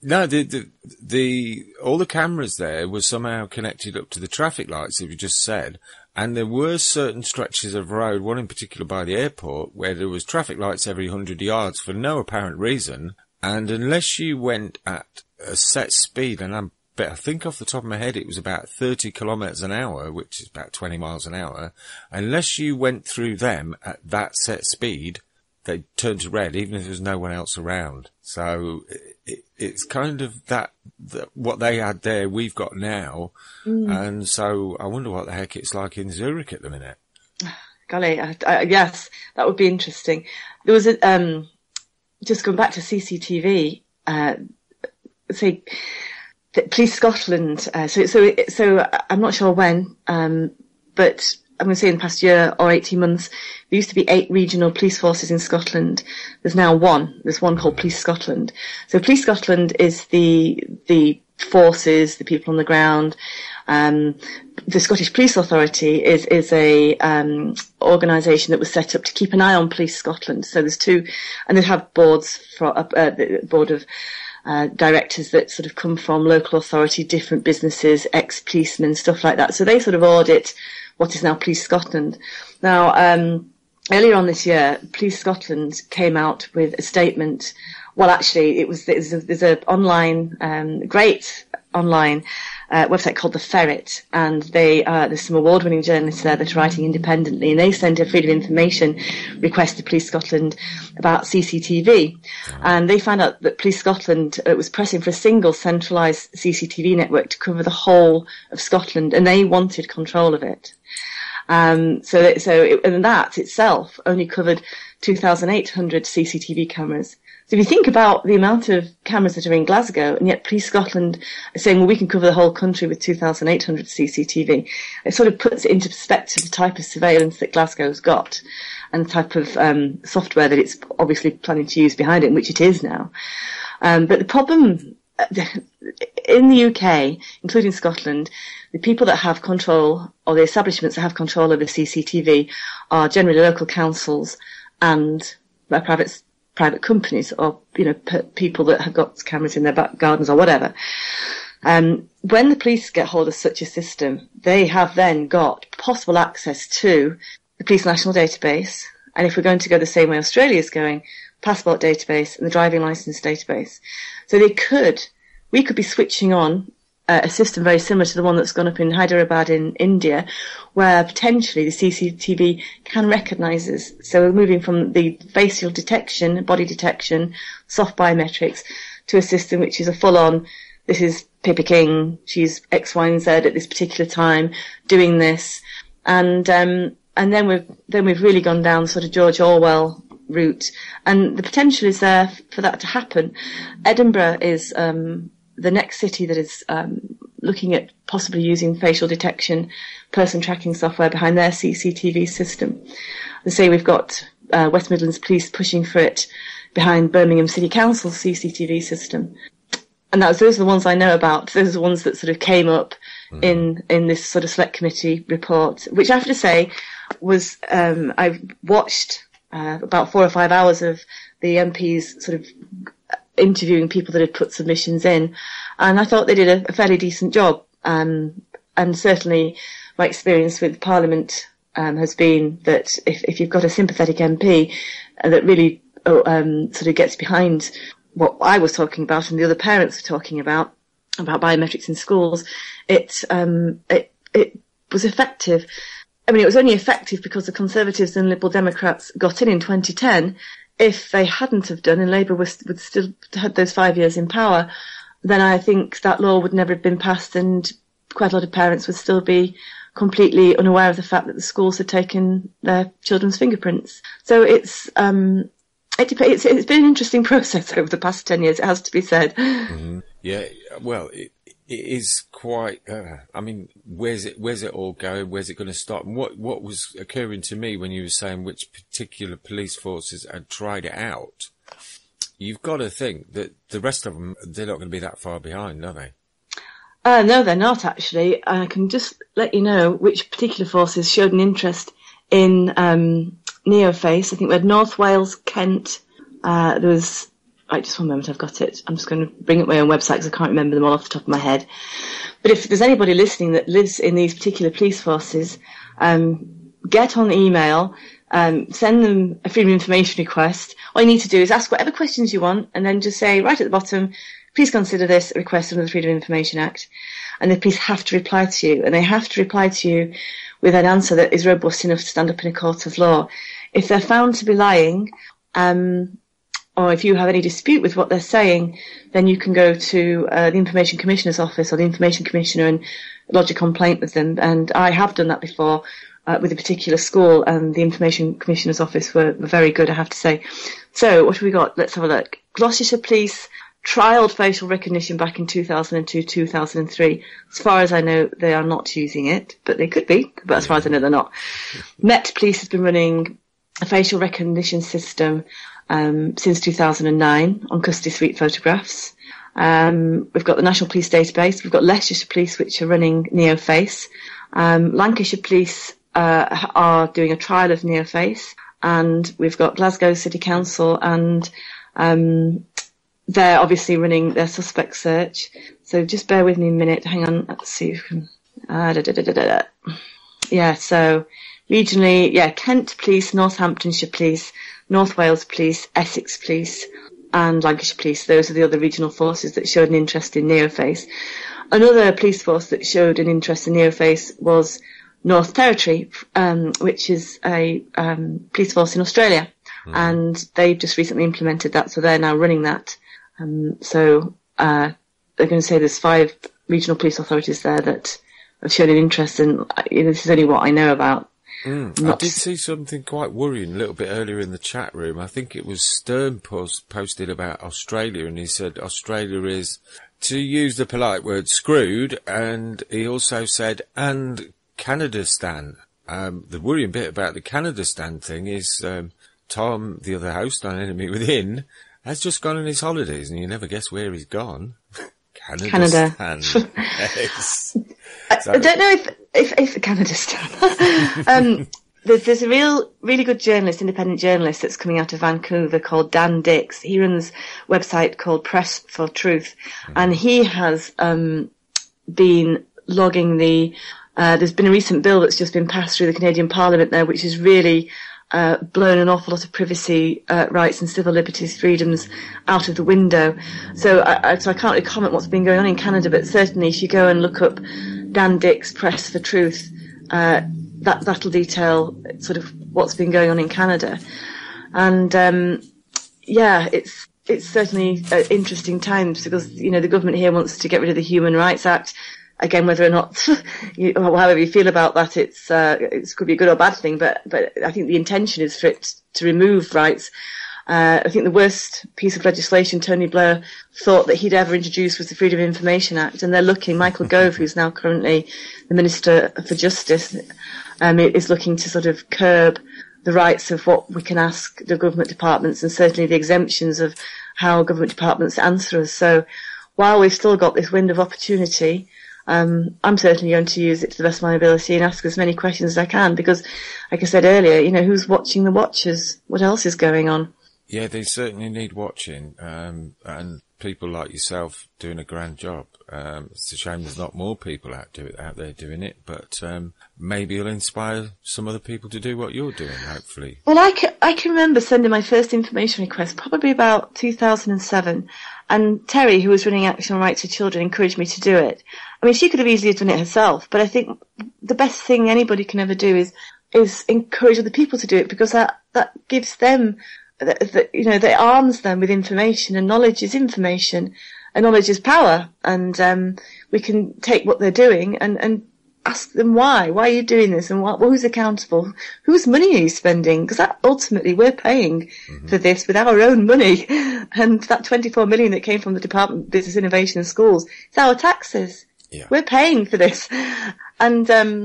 no, all the cameras there were somehow connected up to the traffic lights, as you just said. And there were certain stretches of road, one in particular by the airport, where there was traffic lights every 100 yards for no apparent reason. And unless you went at a set speed, and I think off the top of my head it was about 30 kilometres an hour, which is about 20 miles an hour, unless you went through them at that set speed, they turned to red, even if there was no one else around. So it's kind of that what they had there, we've got now. And so I wonder what the heck it's like in Zurich at the minute. Golly, yes, that would be interesting. There was just going back to CCTV, say, Police Scotland. So I'm not sure when, but I'm going to say in the past year or 18 months, there used to be 8 regional police forces in Scotland. There's now one. There's one called Police Scotland. So Police Scotland is the forces, the people on the ground. The Scottish Police Authority is a organisation that was set up to keep an eye on Police Scotland. So there's 2, and they have boards for the board of directors that sort of come from local authority, different businesses, ex-policemen, stuff like that. So they sort of audit what is now Police Scotland. Now, earlier on this year, Police Scotland came out with a statement. Well, actually, there's a online, great online website called The Ferret, and there's some award-winning journalists there that are writing independently, and they sent a Freedom of Information request to Police Scotland about CCTV, and they found out that Police Scotland was pressing for a single centralised CCTV network to cover the whole of Scotland, and they wanted control of it. And that itself only covered 2,800 CCTV cameras. So if you think about the amount of cameras that are in Glasgow, and yet Police Scotland are saying, well, we can cover the whole country with 2,800 CCTV, it sort of puts it into perspective the type of surveillance that Glasgow's got and the type of software that it's obviously planning to use behind it, which it is now. But the problem in the UK, including Scotland, the people that have control, or the establishments that have control over CCTV, are generally local councils and private companies, or people that have got cameras in their back gardens or whatever. When the police get hold of such a system, they have then got possible access to the Police National Database, and if we're going to go the same way Australia's going, passport database and the driving licence database. So we could be switching on a system very similar to the one that's gone up in Hyderabad in India, where potentially the CCTV can recognise us. So we're moving from the facial detection, body detection, soft biometrics, to a system which is a full-on, this is Pippa King, she's X, Y, and Z at this particular time, doing this. And then we've really gone down sort of George Orwell route. And the potential is there for that to happen. Edinburgh is the next city that is looking at possibly using facial detection, person tracking software behind their CCTV system. They say we've got West Midlands Police pushing for it behind Birmingham City Council's CCTV system. And those are the ones I know about. Those are the ones that sort of came up in this sort of select committee report, which I have to say was, I watched about 4 or 5 hours of the MPs sort of interviewing people that had put submissions in, and I thought they did a fairly decent job. And certainly my experience with Parliament has been that if you've got a sympathetic MP that really sort of gets behind what I was talking about and the other parents were talking about biometrics in schools, it was effective. I mean, it was only effective because the Conservatives and Liberal Democrats got in 2010. If they hadn't have done, and Labour would still had those 5 years in power, then I think that law would never have been passed, and quite a lot of parents would still be completely unaware of the fact that the schools had taken their children's fingerprints. So it's been an interesting process over the past 10 years, it has to be said. Mm-hmm. Yeah, well, it is quite. I mean, where's it all going? Where's it going to stop? And what was occurring to me when you were saying which particular police forces had tried it out? You've got to think that the rest of them, they're not going to be that far behind, are they? No, they're not actually. I can just let you know which particular forces showed an interest in Neoface. I think we had North Wales, Kent. There was. Right, just one moment, I've got it. I'm just going to bring up my own website because I can't remember them all off the top of my head. But if there's anybody listening that lives in these particular police forces, get on email, send them a Freedom of Information request. All you need to do is ask whatever questions you want and then just say right at the bottom, please consider this a request under the Freedom of Information Act. And the police have to reply to you. And they have to reply to you with an answer that is robust enough to stand up in a court of law. If they're found to be lying, or if you have any dispute with what they're saying, then you can go to the Information Commissioner's office or the Information Commissioner and lodge a complaint with them. And I have done that before with a particular school, and the Information Commissioner's office were very good, I have to say. So what have we got? Let's have a look. Gloucestershire Police trialled facial recognition back in 2002, 2003. As far as I know, they are not using it, but they could be. But as far as I know, they're not. Met Police has been running a facial recognition system since 2009 on custody suite photographs. We've got the National Police Database. We've got Leicestershire Police, which are running Neoface. Lancashire Police are doing a trial of Neoface. And we've got Glasgow City Council, and they're obviously running their suspect search. So just bear with me a minute. Hang on. Let's see if we can... Yeah, so regionally, Kent Police, Northamptonshire Police, North Wales Police, Essex Police, and Lancashire Police. Those are the other regional forces that showed an interest in Neoface. Another police force that showed an interest in Neoface was North Territory, which is a police force in Australia. And they've just recently implemented that, so they're now running that. So they're going to say there's 5 regional police authorities there that have shown an interest in. This is only what I know about. I did see something quite worrying a little bit earlier in the chat room. I think it was Stern posted about Australia, and he said Australia is, to use the polite word, screwed, and he also said, and Canadistan. The worrying bit about the Canadistan thing is Tom, the other host on Enemy Within, has just gone on his holidays, and you never guess where he's gone. Canada. Yes. I don't know if Canadistan. There's a really good journalist, independent journalist that's coming out of Vancouver called Dan Dix. He runs a website called Press for Truth, and he has been logging there's been a recent bill that's just been passed through the Canadian Parliament there, which has really blown an awful lot of privacy rights and civil liberties, freedoms out of the window. So I can't really comment what's been going on in Canada, but certainly if you go and look up Dan Dix Press for Truth, that'll detail sort of what's been going on in Canada. And it's certainly interesting times because the government here wants to get rid of the Human Rights Act. Again, whether or not, however you feel about that, it could be a good or bad thing, but I think the intention is for it to remove rights. I think the worst piece of legislation Tony Blair thought that he'd ever introduced was the Freedom of Information Act, and they're looking, Michael Gove, who's now currently the Minister for Justice, is looking to sort of curb the rights of what we can ask the government departments and certainly the exemptions of how government departments answer us. So while we've still got this window of opportunity, I'm certainly going to use it to the best of my ability and ask as many questions as I can because, like I said earlier, who's watching the watchers? What else is going on? Yeah, they certainly need watching, and people like yourself doing a grand job. It's a shame there's not more people out there doing it, but maybe it'll inspire some other people to do what you're doing, hopefully. Well, I can remember sending my first information request probably about 2007, and Terry, who was running Action on Rights for Children, encouraged me to do it. I mean, she could have easily done it herself, but I think the best thing anybody can ever do is encourage other people to do it because that gives them, that arms them with information, and knowledge is information, and knowledge is power, and we can take what they're doing and ask them why are you doing this, and who's accountable, whose money are you spending, because that ultimately we're paying for this with our own money, and that 24 million that came from the Department of Business Innovation and Schools, it's our taxes. Yeah. We're paying for this, and this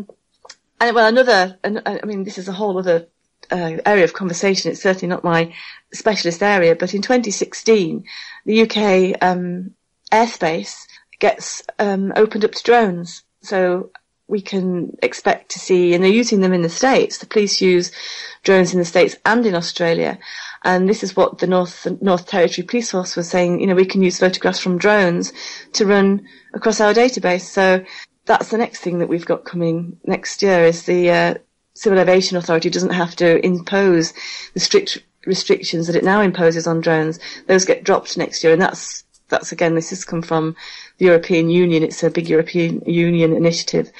is a whole other area of conversation. It's certainly not my specialist area, but in 2016, the UK airspace gets opened up to drones. So we can expect to see, and they're using them in the States. The police use drones in the States and in Australia. And this is what the North Territory Police Force was saying, we can use photographs from drones to run across our database. So that's the next thing that we've got coming next year is the Civil Aviation Authority doesn't have to impose the strict restrictions that it now imposes on drones. Those get dropped next year, and that's again, this has come from the European Union. It's a big European Union initiative.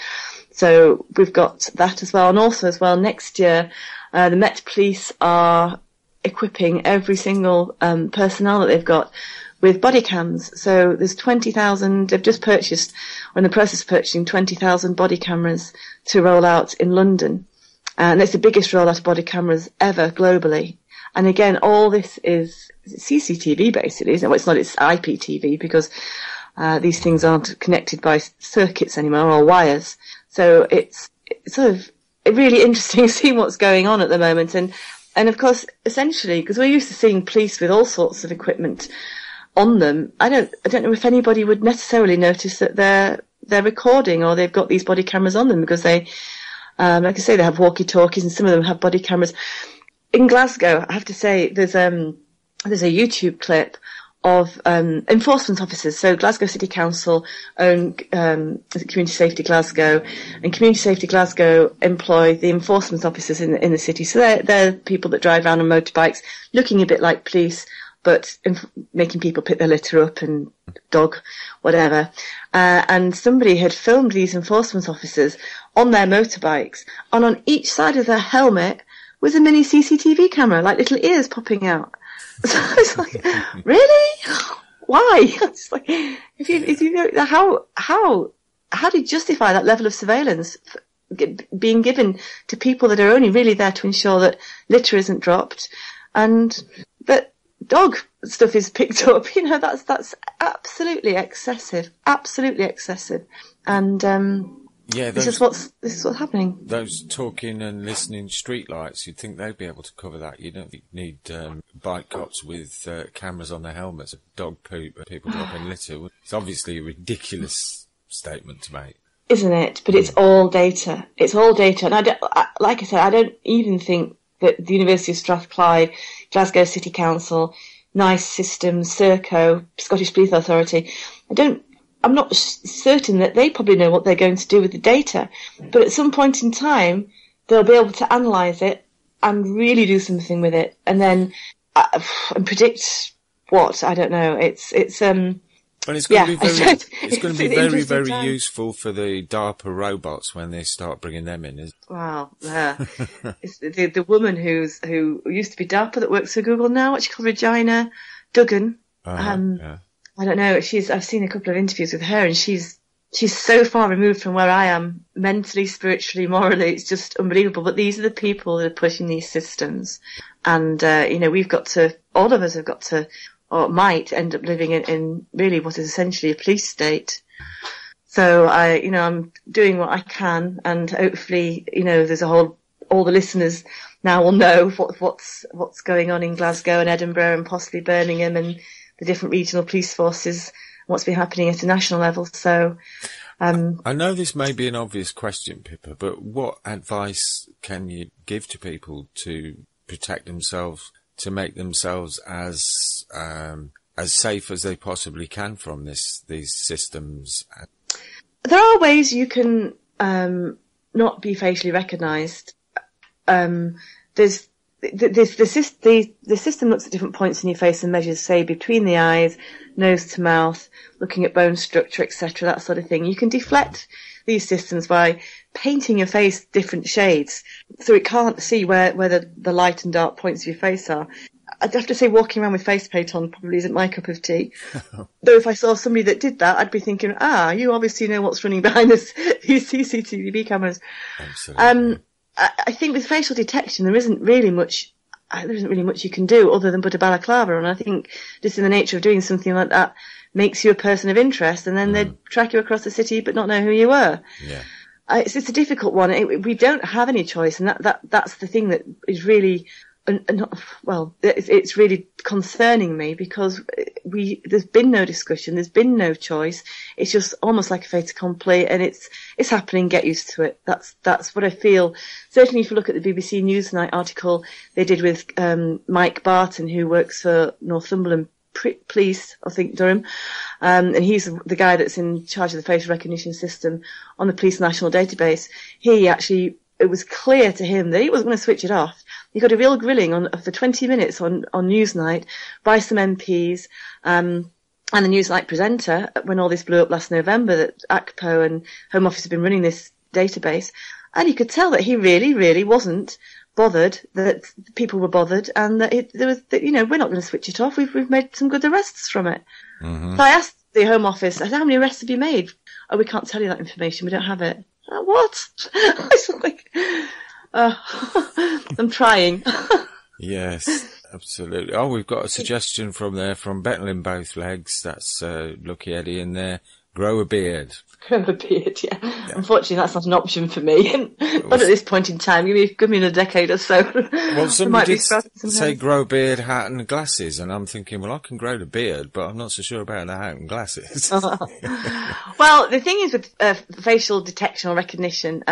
So we've got that as well. And also as well, next year, the Met Police are equipping every single personnel that they've got with body cams. So there's 20,000, they've just purchased, or in the process of purchasing 20,000 body cameras to roll out in London. And it's the biggest rollout of body cameras ever globally. And again, all this is CCTV basically, isn't it? Well, it's not, it's IPTV because these things aren't connected by circuits anymore or wires. So it's sort of really interesting seeing what's going on at the moment. And of course, essentially, because we're used to seeing police with all sorts of equipment on them, I don't know if anybody would necessarily notice that they're recording or they've got these body cameras on them because they, like I say, they have walkie-talkies and some of them have body cameras. In Glasgow, I have to say, there's a YouTube clip of enforcement officers. So Glasgow City Council own Community Safety Glasgow, and Community Safety Glasgow employ the enforcement officers in the city. So they're people that drive around on motorbikes, looking a bit like police, but making people pick their litter up and dog, whatever. And somebody had filmed these enforcement officers on their motorbikes, and on each side of their helmet was a mini CCTV camera, like little ears popping out. So I was like, really? Why? It's like, if you know, how do you justify that level of surveillance being given to people that are only really there to ensure that litter isn't dropped and that dog stuff is picked up? You know, that's absolutely excessive, and yeah, this is what's happening. Those talking and listening streetlights, you'd think they'd be able to cover that. You don't need bike cops with cameras on their helmets, dog poop, people dropping litter. It's obviously a ridiculous statement to make, isn't it? But it's all data. It's all data, and like I said, I don't even think that the University of Strathclyde, Glasgow City Council, NICE Systems, Serco, Scottish Police Authority, I'm not certain that they probably know what they're going to do with the data, but at some point in time, they'll be able to analyse it and really do something with it, and then and predict what, I don't know. It's and it's going to be very, it's going to be very, very time. useful for the DARPA robots when they start bringing them in. Wow, it's the woman who used to be DARPA that works for Google now. What's she called? Regina Duggan. Yeah. I don't know. I've seen a couple of interviews with her, and she's so far removed from where I am mentally, spiritually, morally. It's just unbelievable. But these are the people that are pushing these systems, and we've got to. All of us have got to, or might end up living in really what is essentially a police state. So I'm doing what I can, and hopefully, there's all the listeners now will know what's going on in Glasgow and Edinburgh and possibly Birmingham and the different regional police forces, what's been happening at a national level. So, I know this may be an obvious question, Pippa, but what advice can you give to people to protect themselves, to make themselves as safe as they possibly can from these systems? There are ways you can not be facially recognised. The system looks at different points in your face and measures, say, between the eyes, nose to mouth, looking at bone structure, etc., that sort of thing. You can deflect these systems by painting your face different shades, so it can't see where the light and dark points of your face are. I'd have to say walking around with face paint on probably isn't my cup of tea. Though if I saw somebody that did that, I'd be thinking, you obviously know what's running behind these CCTV cameras. Absolutely. I think with facial detection, there isn't really much you can do other than put a balaclava on. I think just in the nature of doing something like that makes you a person of interest, and then they'd track you across the city but not know who you were. Yeah. It's a difficult one. We don't have any choice, and that's the thing that is really, it's really concerning me, because there's been no discussion, there's been no choice. It's just almost like a fait accompli, and it's happening. Get used to it. That's what I feel. Certainly, if you look at the BBC Newsnight article they did with Mike Barton, who works for Northumberland Police, I think Durham, and he's the guy that's in charge of the facial recognition system on the police national database. It was clear to him that he wasn't going to switch it off. He got a real grilling for 20 minutes on Newsnight by some MPs, and the Newsnight presenter when all this blew up last November, that ACPO and Home Office have been running this database, and you could tell that he really, really wasn't bothered, that people were bothered, and that we're not going to switch it off. We've made some good arrests from it. Mm-hmm. So I asked the Home Office, how many arrests have you made? Oh, we can't tell you that information. We don't have it. What? I was like, I'm trying. Yes, absolutely. Oh, we've got a suggestion from Bettle in Both Legs. That's Lucky Eddie in there. Grow a beard. Grow a beard, yeah. Unfortunately, that's not an option for me. But at this point in time, give me another decade or so. Well, somebody did say grow a beard, hat and glasses, and I'm thinking, well, I can grow the beard, but I'm not so sure about the hat and glasses. Well, the thing is with facial detection or recognition,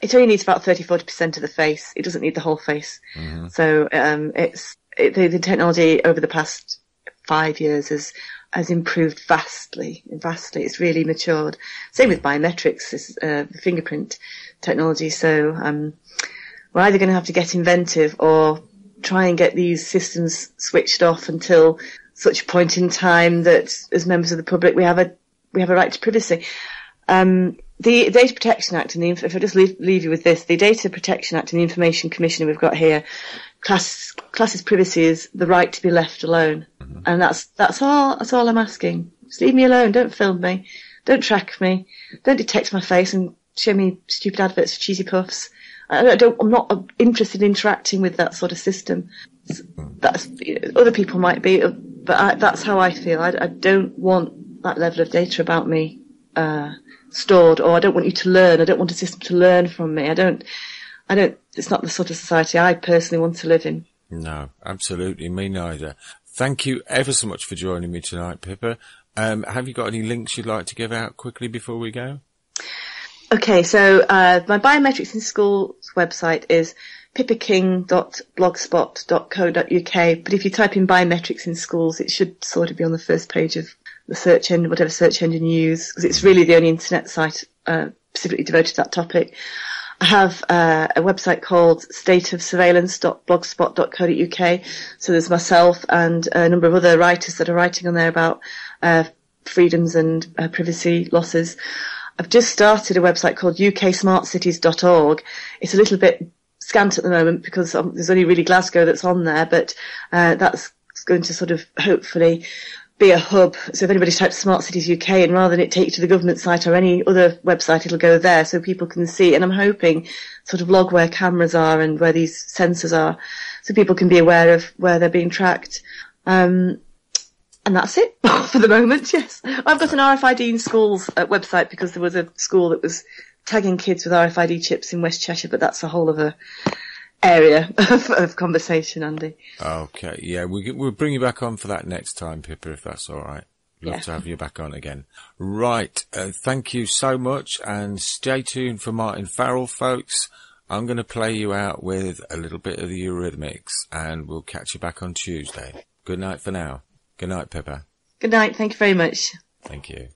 it only needs about 30-40% of the face. It doesn't need the whole face. Mm-hmm. So the technology over the past 5 years has improved vastly. It's really matured. Same with biometrics, fingerprint technology. So we're either going to have to get inventive or try and get these systems switched off until such a point in time that, as members of the public, we have a right to privacy. The Data Protection Act and if I just leave you with this, the Data Protection Act and the Information Commissioner we've got here classes privacy as the right to be left alone. Mm-hmm. And that's all I'm asking. Just leave me alone. Don't film me. Don't track me. Don't detect my face and show me stupid adverts for cheesy puffs. I'm not interested in interacting with that sort of system. Other people might be, but that's how I feel. I don't want that level of data about me stored, or I don't want you to learn. I don't want a system to learn from me. I don't. It's not the sort of society I personally want to live in. No, absolutely, me neither. Thank you ever so much for joining me tonight, Pippa. Have you got any links you'd like to give out quickly before we go? Okay, so my Biometrics in Schools website is pippaking.blogspot.co.uk, but if you type in biometrics in schools, it should sort of be on the first page of the search engine, whatever search engine you use, because it's really the only internet site specifically devoted to that topic. I have a website called stateofsurveillance.blogspot.co.uk. So there's myself and a number of other writers that are writing on there about freedoms and privacy losses. I've just started a website called uksmartcities.org. It's a little bit scant at the moment because there's only really Glasgow that's on there, but that's going to sort of hopefully be a hub. So if anybody types Smart Cities UK, and rather than it take you to the government site or any other website, it'll go there so people can see. And I'm hoping sort of log where cameras are and where these sensors are, so people can be aware of where they're being tracked. And that's it for the moment. Yes, I've got an RFID in schools website because there was a school that was tagging kids with RFID chips in West Cheshire, but that's a whole other area of conversation, Andy. Okay, yeah, we'll bring you back on for that next time, Pippa, if that's all right. Love to have you back on again. Right, thank you so much, and stay tuned for Martin Farrell, folks. I'm going to play you out with a little bit of the Eurythmics, and we'll catch you back on Tuesday. Good night for now. Good night, Pippa. Good night, thank you very much. Thank you.